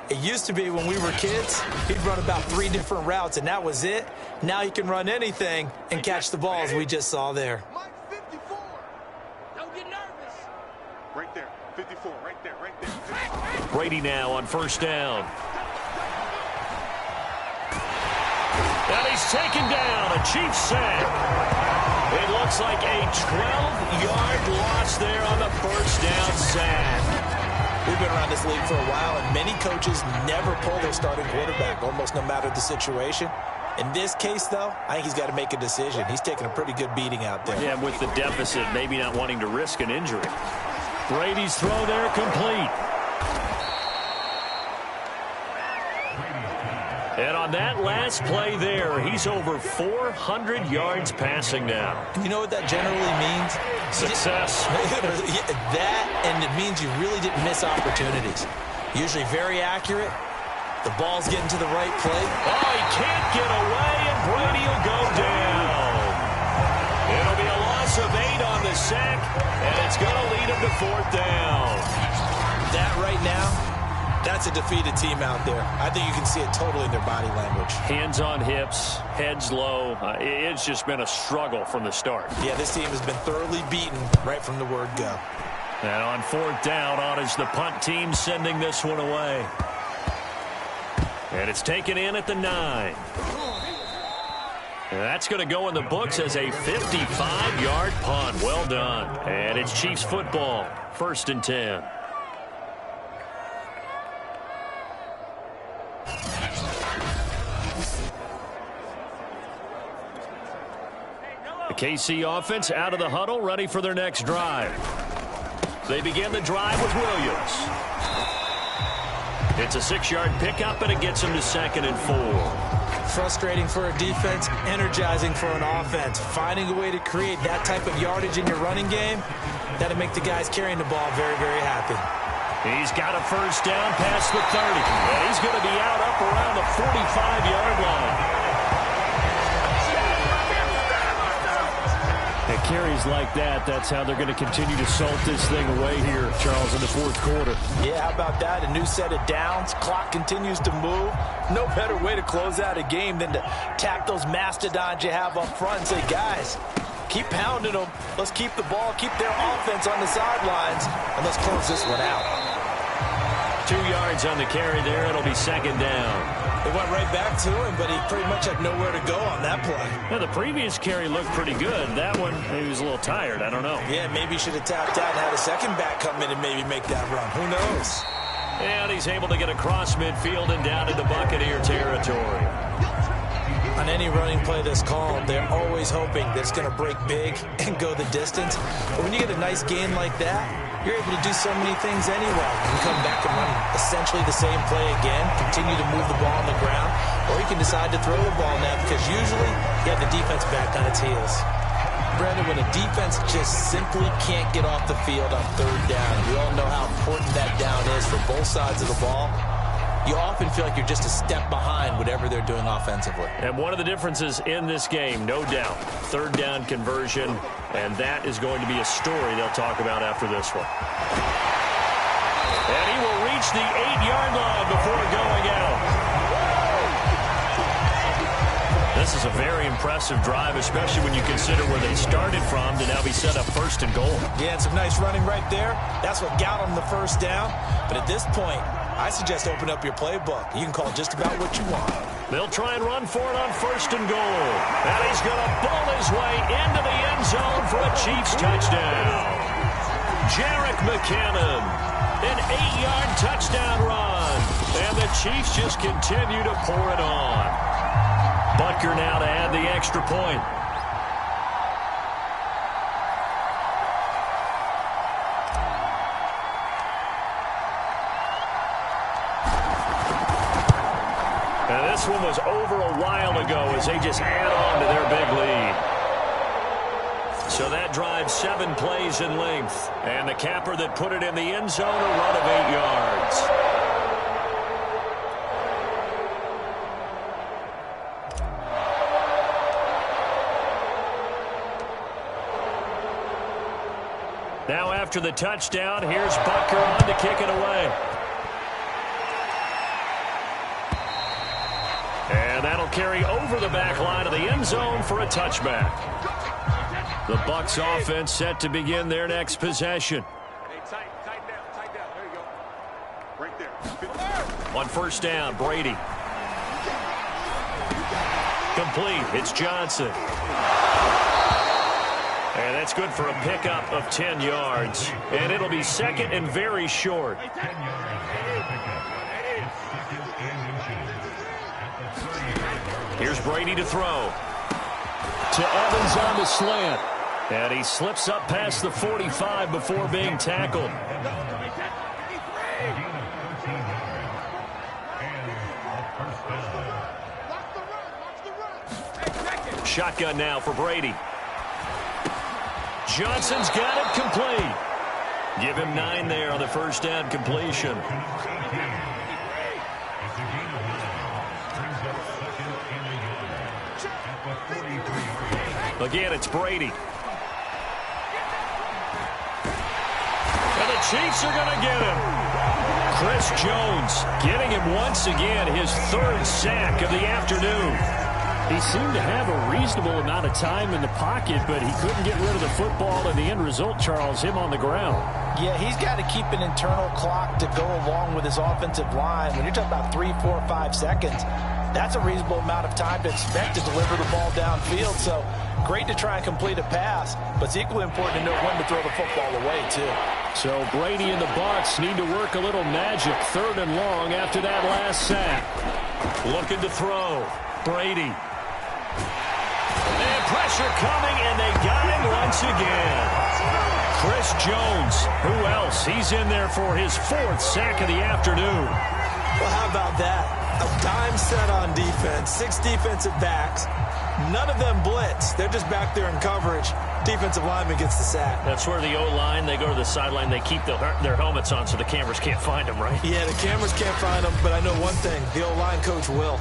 it used to be when we were kids, he'd run about 3 different routes, and that was it. Now he can run anything and catch the balls we just saw there. Don't get nervous. Right there, 54, right there, right there. Brady now on first down. And he's taken down, a Chiefs sack. It looks like a 12-yard loss there on the first down sack. We've been around this league for a while, and many coaches never pull their starting quarterback, almost no matter the situation. In this case, though, I think he's got to make a decision. He's taking a pretty good beating out there. Yeah, with the deficit, maybe not wanting to risk an injury. Brady's throw there complete. And on that last play there, he's over 400 yards passing now. And you know what that generally means? Success. That, and it means you really didn't miss opportunities. Usually very accurate. The ball's getting to the right plate. Oh, he can't get away, and Brady will go down. It'll be a loss of 8 on the sack, and it's going to lead him to 4th down. That right now, that's a defeated team out there. I think you can see it totally in their body language. Hands on hips, heads low. It's just been a struggle from the start. Yeah, this team has been thoroughly beaten right from the word go. And on 4th down, on is the punt team sending this one away. And it's taken in at the 9. And that's going to go in the books as a 55-yard punt. Well done. And it's Chiefs football. 1st and 10. The KC offense out of the huddle, ready for their next drive. They begin the drive with Williams. It's a 6-yard pickup, and it gets them to 2nd and 4. Frustrating for a defense, energizing for an offense. Finding a way to create that type of yardage in your running game, that'll make the guys carrying the ball very, very happy. He's got a 1st down past the 30. And he's going to be out up around the 45-yard line. At carries like that, that's how they're going to continue to salt this thing away here, Charles, in the 4th quarter. Yeah, how about that? A new set of downs. Clock continues to move. No better way to close out a game than to tap those mastodons you have up front and say, guys, keep pounding them. Let's keep the ball, keep their offense on the sidelines, and let's close this one out. 2 yards on the carry there. It'll be 2nd down. They went right back to him, but he pretty much had nowhere to go on that play. Now, the previous carry looked pretty good. That one, he was a little tired. I don't know. Yeah, maybe he should have tapped out and had a second back come in and maybe make that run. Who knows? And he's able to get across midfield and down into Buccaneer territory. On any running play that's called, they're always hoping that it's going to break big and go the distance. But when you get a nice gain like that, you're able to do so many things anyway. You can come back and run essentially the same play again, continue to move the ball on the ground, or you can decide to throw the ball now because usually you have the defense back on its heels. Brandon, when a defense just simply can't get off the field on 3rd down, we all know how important that down is for both sides of the ball. You often feel like you're just a step behind whatever they're doing offensively. And one of the differences in this game, no doubt, 3rd down conversion, and that is going to be a story they'll talk about after this one. And he will reach the 8-yard line before going out. This is a very impressive drive, especially when you consider where they started from to now be set up 1st and goal. Yeah, and some nice running right there. That's what got them the 1st down. But at this point, I suggest open up your playbook. You can call just about what you want. They'll try and run for it on 1st and goal. And he's going to ball his way into the end zone for a Chiefs touchdown. Jerick McKinnon, an 8-yard touchdown run. And the Chiefs just continue to pour it on. Butker now to add the extra point. And this one was over a while ago as they just add on to their big lead. So that drives 7 plays in length. And the capper that put it in the end zone, a run of 8 yards. Now after the touchdown, here's Butker on to kick it away. And that'll carry over the back line of the end zone for a touchback. The Bucs offense set to begin their next possession. Hey, tight down. There you go. Right there. On 1st down, Brady. Complete. It's Johnson. And that's good for a pickup of 10 yards. And it'll be 2nd and very short. Here's Brady to throw. To Evans on the slant. And he slips up past the 45 before being tackled. Shotgun now for Brady. Johnson's got it complete. Give him 9 there on the 1st down completion. Again, it's Brady. And the Chiefs are going to get him. Chris Jones getting him once again, his third sack of the afternoon. He seemed to have a reasonable amount of time in the pocket, but he couldn't get rid of the football, and the end result, Charles, him on the ground. Yeah, he's got to keep an internal clock to go along with his offensive line. When you're talking about 3, 4, 5 seconds, that's a reasonable amount of time to expect to deliver the ball downfield. So great to try and complete a pass, but it's equally important to know when to throw the football away, too. So Brady and the Bucs need to work a little magic, 3rd and long after that last sack. Looking to throw. Brady. And pressure coming, and they got him once again. Chris Jones, who else? He's in there for his 4th sack of the afternoon. Well, how about that? A dime set on defense, 6 defensive backs. None of them blitz. They're just back there in coverage. Defensive lineman gets the sack. That's where the O-line, they go to the sideline, they keep their helmets on so the cameras can't find them, right? Yeah, the cameras can't find them, but I know one thing. The O-line coach will.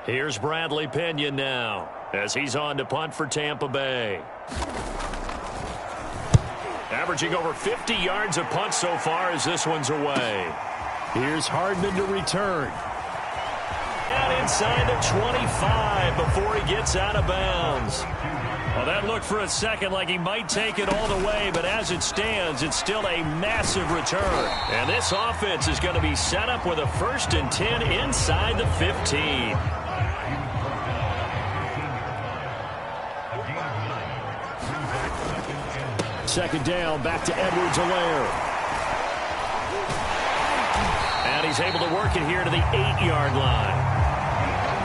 Here's Bradley Pinion now as he's on to punt for Tampa Bay. Averaging over 50 yards a punt so far as this one's away. Here's Hardman to return. And inside the 25 before he gets out of bounds. Well, that looked for a second like he might take it all the way, but as it stands, it's still a massive return. And this offense is going to be set up with a 1st and 10 inside the 15. Second down, back to Edwards-Helaire. And he's able to work it here to the 8-yard line.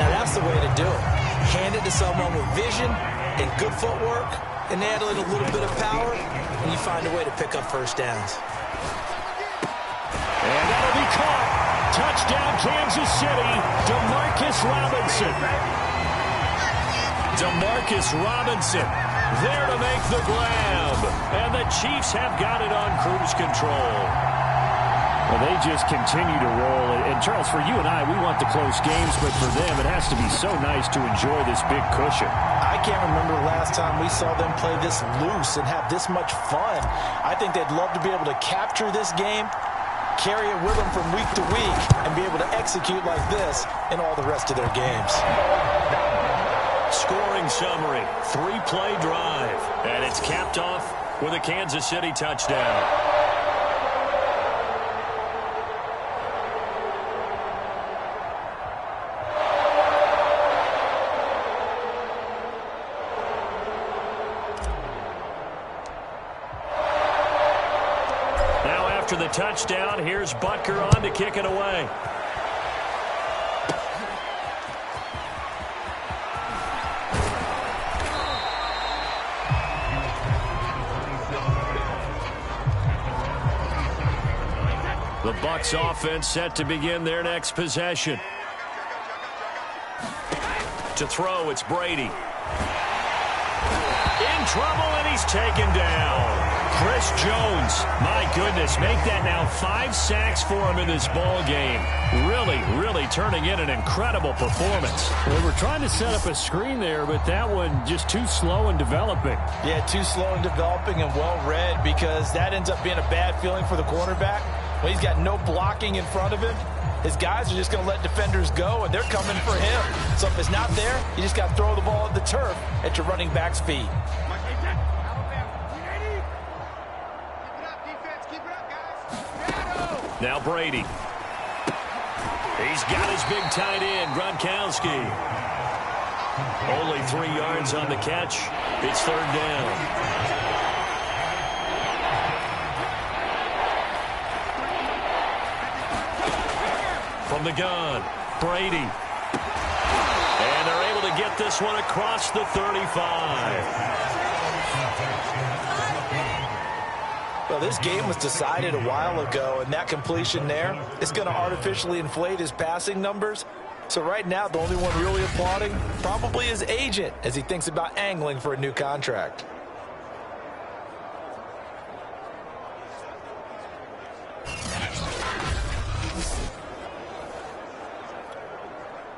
Now that's the way to do it. Hand it to someone with vision and good footwork, and add a little bit of power, and you find a way to pick up 1st downs. And that'll be caught. Touchdown, Kansas City. Demarcus Robinson. Demarcus Robinson there to make the grab. And the Chiefs have got it on cruise control. Well, they just continue to roll. And, Charles, for you and I, we want the close games, but for them, it has to be so nice to enjoy this big cushion. I can't remember the last time we saw them play this loose and have this much fun. I think they'd love to be able to capture this game, carry it with them from week to week, and be able to execute like this in all the rest of their games. Scoring summary, 3-play drive, and it's capped off with a Kansas City touchdown. Now after the touchdown, here's Butker on to kick it away. The Bucs offense set to begin their next possession. To throw, it's Brady. In trouble, and he's taken down. Chris Jones, my goodness, make that now 5 sacks for him in this ball game. Really turning in an incredible performance. They were trying to set up a screen there, but that one just too slow in developing. Yeah, too slow in developing and well read, because that ends up being a bad feeling for the quarterback. When he's got no blocking in front of him, his guys are just going to let defenders go, and they're coming for him. So if it's not there, you just got to throw the ball at the turf at your running back's feet. Now Brady. He's got his big tight end, Gronkowski. Only 3 yards on the catch. It's 3rd down. From the gun, Brady. And they're able to get this one across the 35. Well, this game was decided a while ago, and that completion there is going to artificially inflate his passing numbers. So right now, the only one really applauding probably his agent as he thinks about angling for a new contract.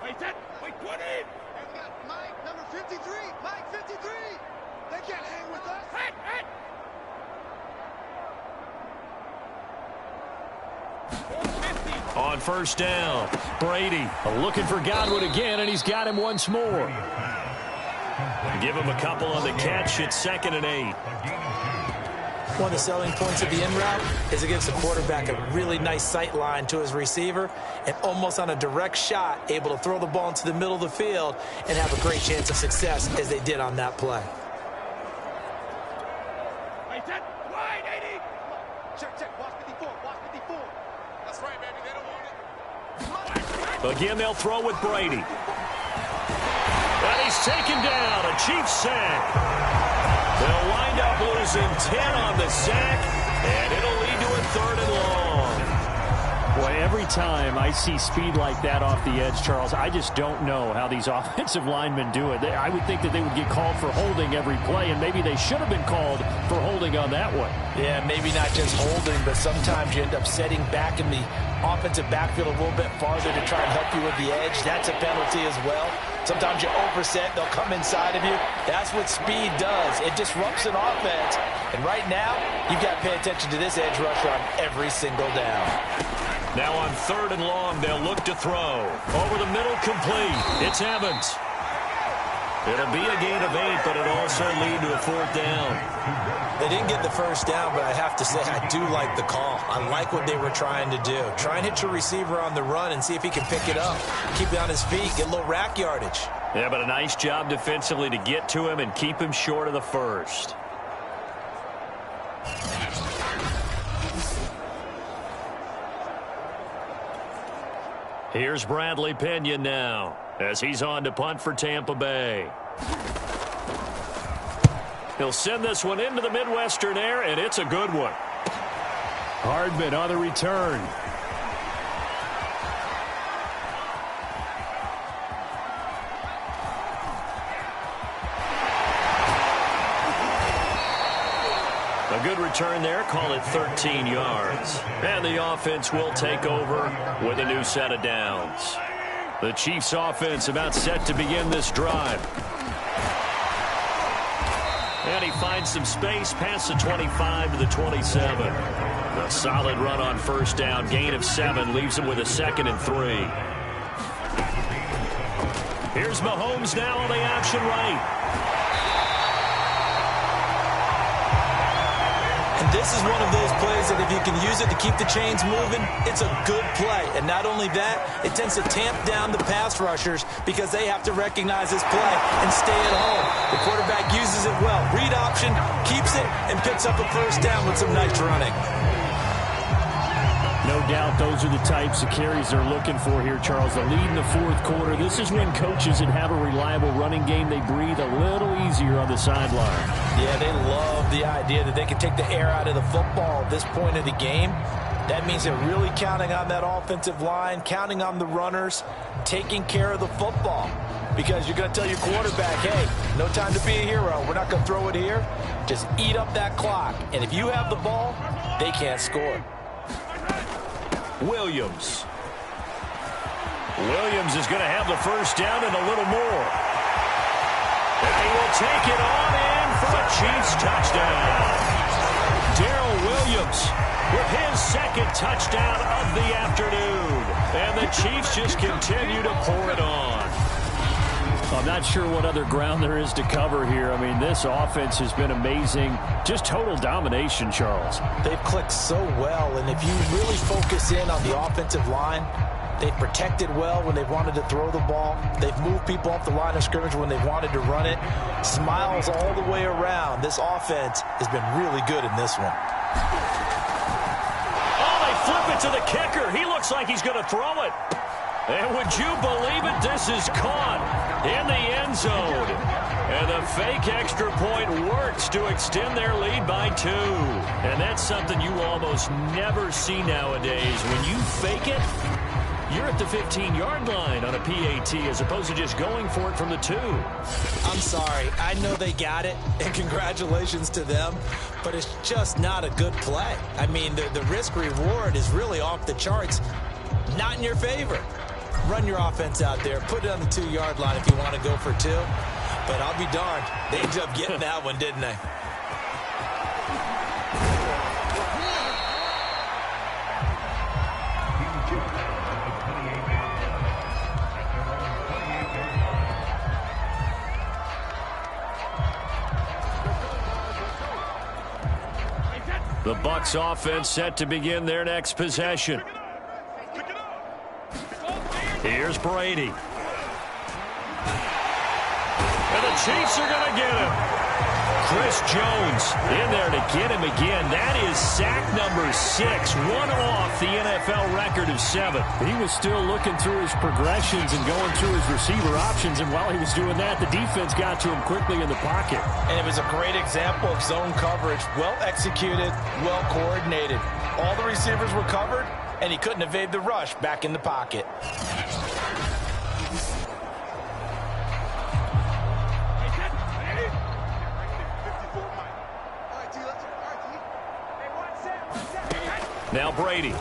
Wait, 20! On first down, Brady looking for Godwin again, and he's got him once more. Give him a couple on the catch. It's 2nd and 8. One of the selling points of the in route is it gives the quarterback a really nice sight line to his receiver, and almost on a direct shot, able to throw the ball into the middle of the field and have a great chance of success as they did on that play. Again, they'll throw with Brady. And he's taken down. A Chiefs sack. They'll wind up losing 10 on the sack, and it'll lead to a 3rd and long. Boy, every time I see speed like that off the edge, Charles, I just don't know how these offensive linemen do it. I would think that they would get called for holding every play, and maybe they should have been called for holding on that one. Yeah, maybe not just holding, but sometimes you end up setting back in the offensive backfield a little bit farther to try and help you with the edge. That's a penalty as well. Sometimes you overset, they'll come inside of you. That's what speed does. It disrupts an offense. And right now, you've got to pay attention to this edge rusher on every single down. Now on 3rd and long, they'll look to throw. Over the middle, complete. It's Evans. It'll be a gain of 8, but it'll also lead to a 4th down. They didn't get the first down, but I have to say I do like the call. I like what they were trying to do. Try and hit your receiver on the run and see if he can pick it up. Keep it on his feet, get a little rack yardage. Yeah, but a nice job defensively to get to him and keep him short of the first. Here's Bradley Pinion now as he's on to punt for Tampa Bay. He'll send this one into the Midwestern air, and it's a good one. Hardman on the return. A good return there, call it 13 yards. And the offense will take over with a new set of downs. The Chiefs offense about set to begin this drive. And he finds some space past the 25 to the 27. A solid run on first down, gain of 7, leaves him with a 2nd and 3. Here's Mahomes now on the option right. And this is one of those plays that if you can use it to keep the chains moving, it's a good play. And not only that, it tends to tamp down the pass rushers because they have to recognize this play and stay at home. The quarterback uses it well. Read option, keeps it, and picks up a first down with some nice running. No doubt those are the types of carries they're looking for here, Charles. The lead in the 4th quarter. This is when coaches that have a reliable running game, they breathe a little easier on the sideline. Yeah, they love the idea that they can take the air out of the football at this point of the game. That means they're really counting on that offensive line, counting on the runners, taking care of the football. Because you're going to tell your quarterback, hey, no time to be a hero. We're not going to throw it here. Just eat up that clock. And if you have the ball, they can't score. Williams. Williams is going to have the first down and a little more. And he will take it on in for a Chiefs touchdown. Darrell Williams with his 2nd touchdown of the afternoon. And the Chiefs just continue to pour it on. I'm not sure what other ground there is to cover here. I mean, this offense has been amazing. Just total domination, Charles. They've clicked so well, and if you really focus in on the offensive line, they've protected well when they've wanted to throw the ball. They've moved people off the line of scrimmage when they've wanted to run it. Smiles all the way around. This offense has been really good in this one. Oh, they flip it to the kicker. He looks like he's going to throw it. And would you believe it? This is caught in the end zone. And the fake extra point works to extend their lead by 2. And that's something you almost never see nowadays. When you fake it, you're at the 15-yard line on a PAT as opposed to just going for it from the 2. I'm sorry. I know they got it, and congratulations to them, but it's just not a good play. I mean, the risk-reward is really off the charts, not in your favor. Run your offense out there. Put it on the 2-yard line if you want to go for 2. But I'll be darned. They ended up getting that one, didn't they? The Bucs offense set to begin their next possession. Here's Brady. And the Chiefs are going to get him. Chris Jones in there to get him again. That is sack number 6, one off the NFL record of 7. He was still looking through his progressions and going through his receiver options, and while he was doing that, the defense got to him quickly in the pocket. And it was a great example of zone coverage. Well executed, well coordinated. All the receivers were covered, and he couldn't evade the rush back in the pocket. Now Brady. And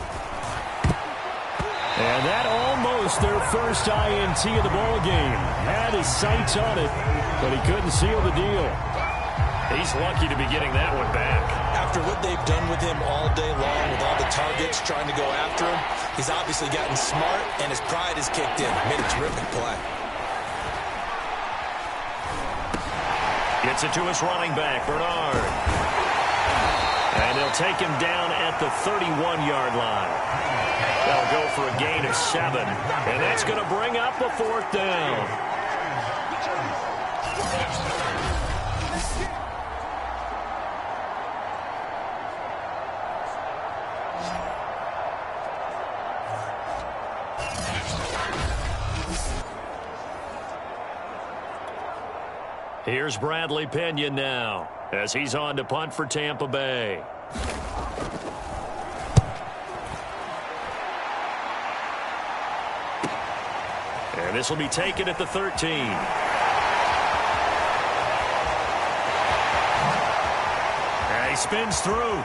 that almost their first INT of the ball game. Had his sights on it, but he couldn't seal the deal. He's lucky to be getting that one back. After what they've done with him all day long, with all the targets trying to go after him, he's obviously gotten smart, and his pride has kicked in. Made a terrific play. Gets it to his running back, Bernard. And they'll take him down at the 31-yard line. They'll go for a gain of 7. And that's going to bring up a 4th down. Here's Bradley Pinion now, as he's on to punt for Tampa Bay. And this will be taken at the 13. And he spins through.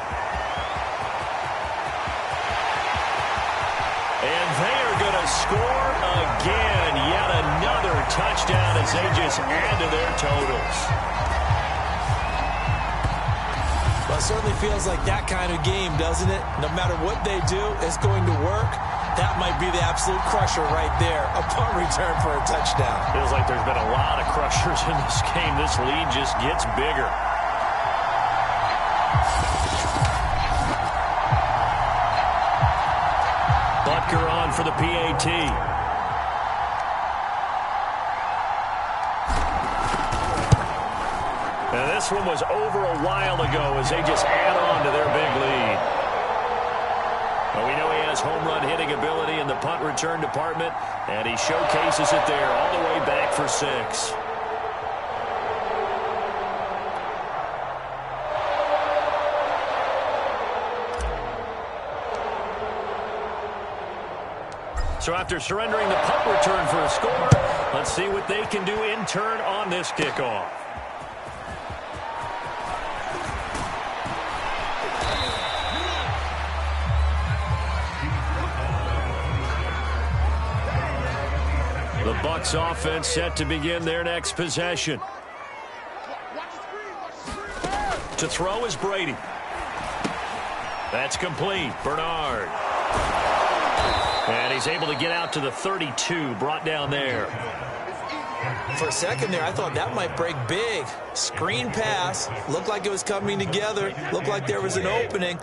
And they are going to score again. Yet another touchdown as they just add to their totals. Well, it certainly feels like that kind of game, doesn't it? No matter what they do, it's going to work. That might be the absolute crusher right there. A punt return for a touchdown. Feels like there's been a lot of crushers in this game. This lead just gets bigger. Butker on for the PAT. And this one was over a while ago as they just add on to their big lead. Well, we know he has home run hitting ability in the punt return department, and he showcases it there all the way back for 6. So after surrendering the punt return for a score, let's see what they can do in turn on this kickoff. The Bucs offense set to begin their next possession. To throw is Brady. That's complete. Bernard. And he's able to get out to the 32, brought down there. For a second there, I thought that might break big. Screen pass. Looked like it was coming together. Looked like there was an opening.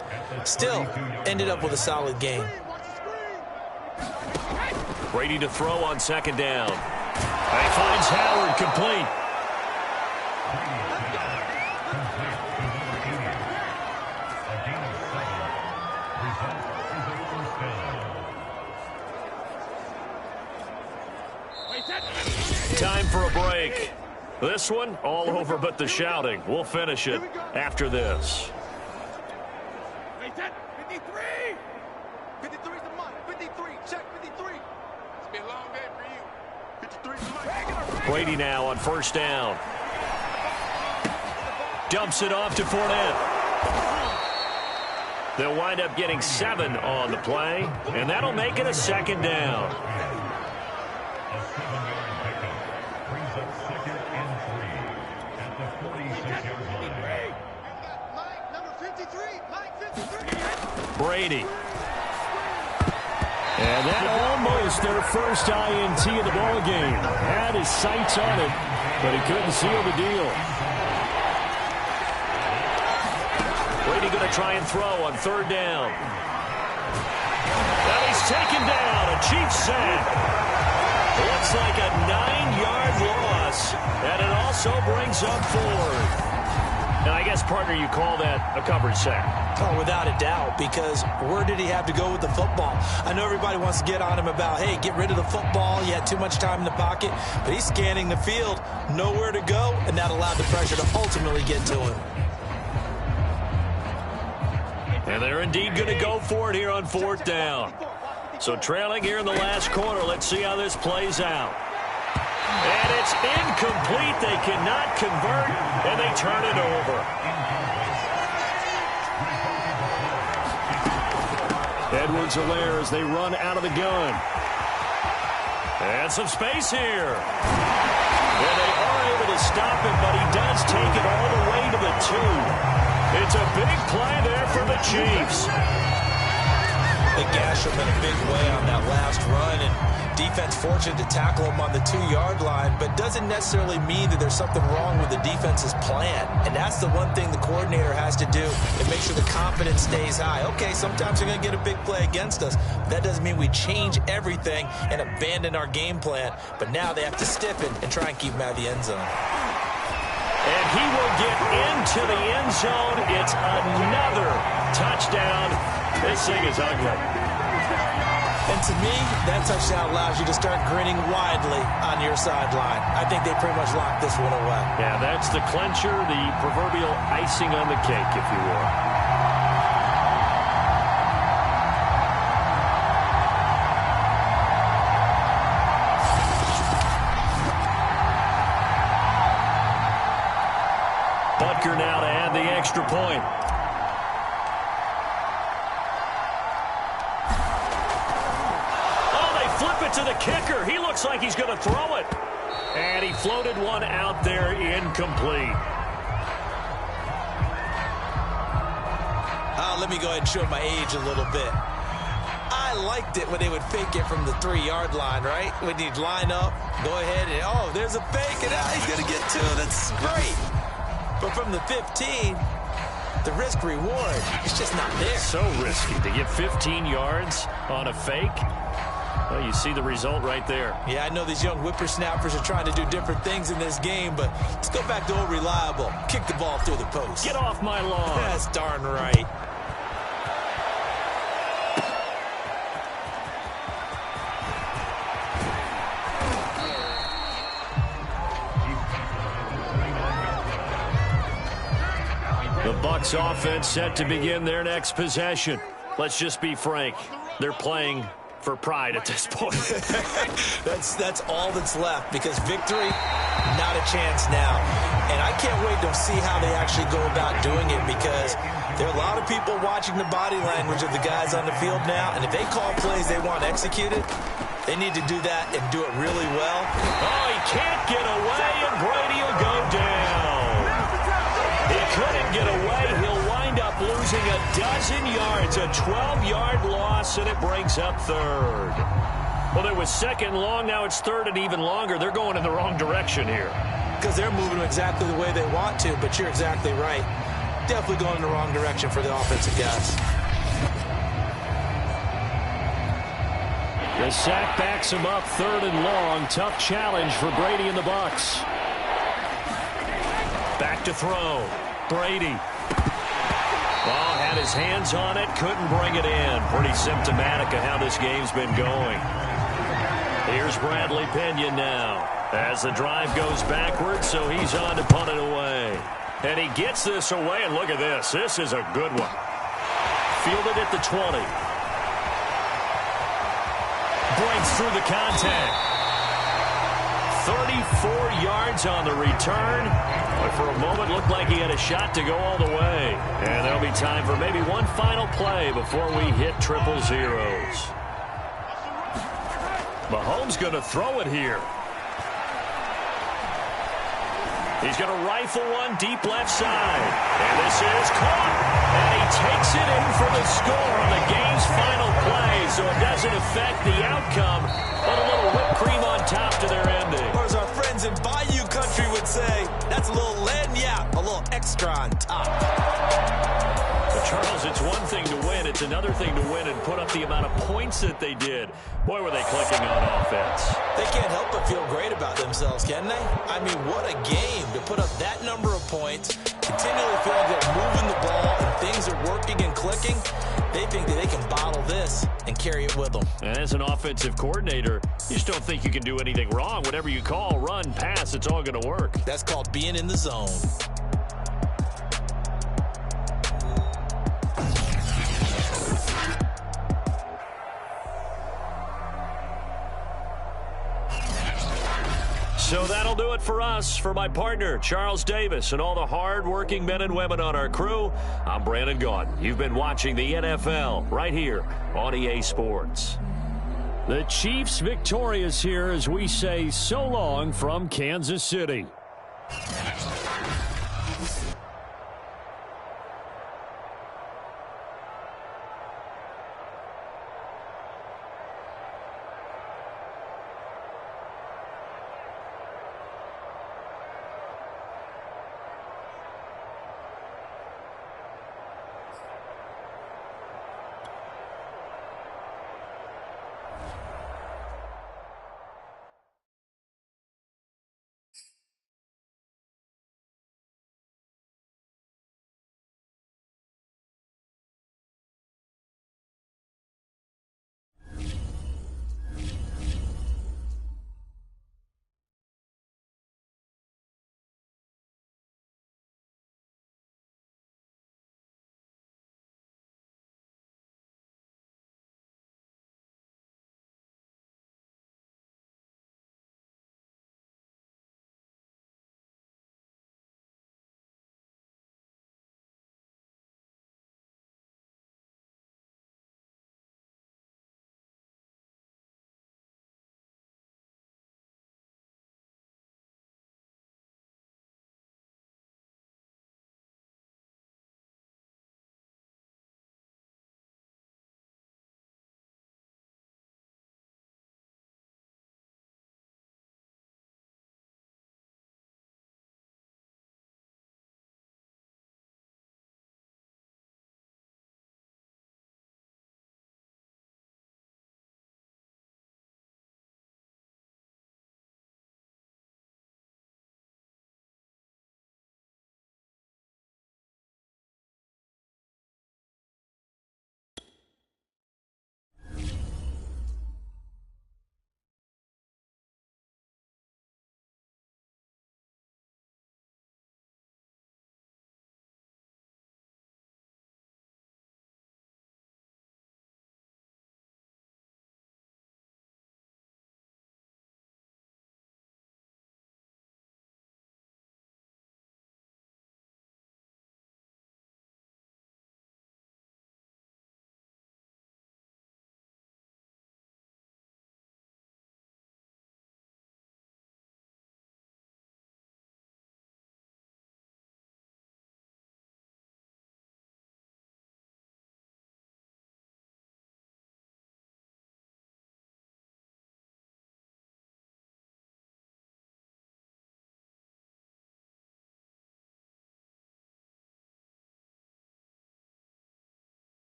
Still, ended up with a solid game. Brady to throw on 2nd down. And he finds Howard complete. Time for a break. This one, all over but the shouting. We'll finish it after this. 53! 53 is the money. 53. Check 53. It's been a long day for you. 53 is the money. Brady now on 1st down. Dumps it off to Fournette. They'll wind up getting 7 on the play, and that'll make it a 2nd down. Brady. And that almost their first INT of the ball game. Had his sights on it, but he couldn't seal the deal. Brady Brady going to try and throw on third down. And he's taken down. A Chiefs sack. Looks like a 9-yard loss. And it also brings up fourth. And I guess, partner, you call that a coverage sack. Oh, without a doubt, because where did he have to go with the football? I know everybody wants to get on him about, hey, get rid of the football. You had too much time in the pocket. But he's scanning the field, nowhere to go, and that allowed the pressure to ultimately get to him. And they're indeed going to go for it here on fourth down. So trailing here in the last quarter. Let's see how this plays out. And it's incomplete. They cannot convert, and they turn it over. Edwards-Helaire as they run out of the gun. And some space here. And they are able to stop him, but he does take it all the way to the 2. It's a big play there for the Chiefs. They gash him in a big way on that last run, and defense fortunate to tackle him on the 2-yard line, but doesn't necessarily mean that there's something wrong with the defense's plan. And that's the one thing the coordinator has to do to make sure the confidence stays high. Okay, sometimes you're going to get a big play against us. That doesn't mean we change everything and abandon our game plan, but now they have to stiffen and try and keep him out of the end zone. And he will get into the end zone. It's another touchdown. This thing is ugly. And to me, that touchdown allows you to start grinning widely on your sideline. I think they pretty much locked this one away. Yeah, that's the clincher, the proverbial icing on the cake, if you will. Butker now to add the extra point. To the kicker. He looks like he's going to throw it. And he floated one out there incomplete. Let me go ahead and show my age a little bit. I liked it when they would fake it from the 3-yard line, right? When you'd line up, go ahead and, oh, there's a fake, and he's going to get to it. That's great. But from the 15, the risk-reward, it's just not there. So risky to get 15 yards on a fake. Well, you see the result right there. Yeah, I know these young whippersnappers are trying to do different things in this game, but let's go back to old reliable. Kick the ball through the post. Get off my lawn. That's darn right. The Bucs offense set to begin their next possession. Let's just be frank. They're playing for pride at this point. That's all that's left, because victory, not a chance now. And I can't wait to see how they actually go about doing it, because there are a lot of people watching the body language of the guys on the field now, and if they call plays they want executed, they need to do that and do it really well. Oh, he can't get away, and Brady will go down. He couldn't get away. He'll wind up losing a dozen yards, a 12-yard loss, and it brings up third. Well, it was second long. Now it's third and even longer. They're going in the wrong direction here. Because they're moving exactly the way they want to, but you're exactly right. Definitely going in the wrong direction for the offensive guys. The sack backs him up, third and long. Tough challenge for Brady and the Bucs. Back to throw. Brady. Ball had his hands on it, couldn't bring it in. Pretty symptomatic of how this game's been going. Here's Bradley Pinion now as the drive goes backwards, so he's on to punt it away. And he gets this away, and look at this. This is a good one. Fielded at the 20. Breaks through the contact. 34 yards on the return. But for a moment, looked like he had a shot to go all the way. And there'll be time for maybe one final play before we hit triple zeros. Mahomes going to throw it here. He's going to rifle one deep left side. And this is caught. And he takes it in for the score on the game's final play. So it doesn't affect the outcome, but a little whipped cream on top to their ending. Or as our friends in Bayou Country would say, that's a little lagniappe, a little extra on top. The Charles, it's one thing to win. It's another thing to win and put up the amount of points that they did. Boy, were they clicking on offense. They can't help but feel great about themselves, can they? I mean, what a game to put up that number of points, continually feel like they're moving the ball and things are working and clicking. They think that they can bottle this and carry it with them. And as an offensive coordinator, you just don't think you can do anything wrong. Whatever you call, run, pass, it's all going to work. That's called being in the zone. So that'll do it for us. For my partner, Charles Davis, and all the hard-working men and women on our crew, I'm Brandon Gaudin. You've been watching the NFL right here on EA Sports. The Chiefs victorious here as we say so long from Kansas City.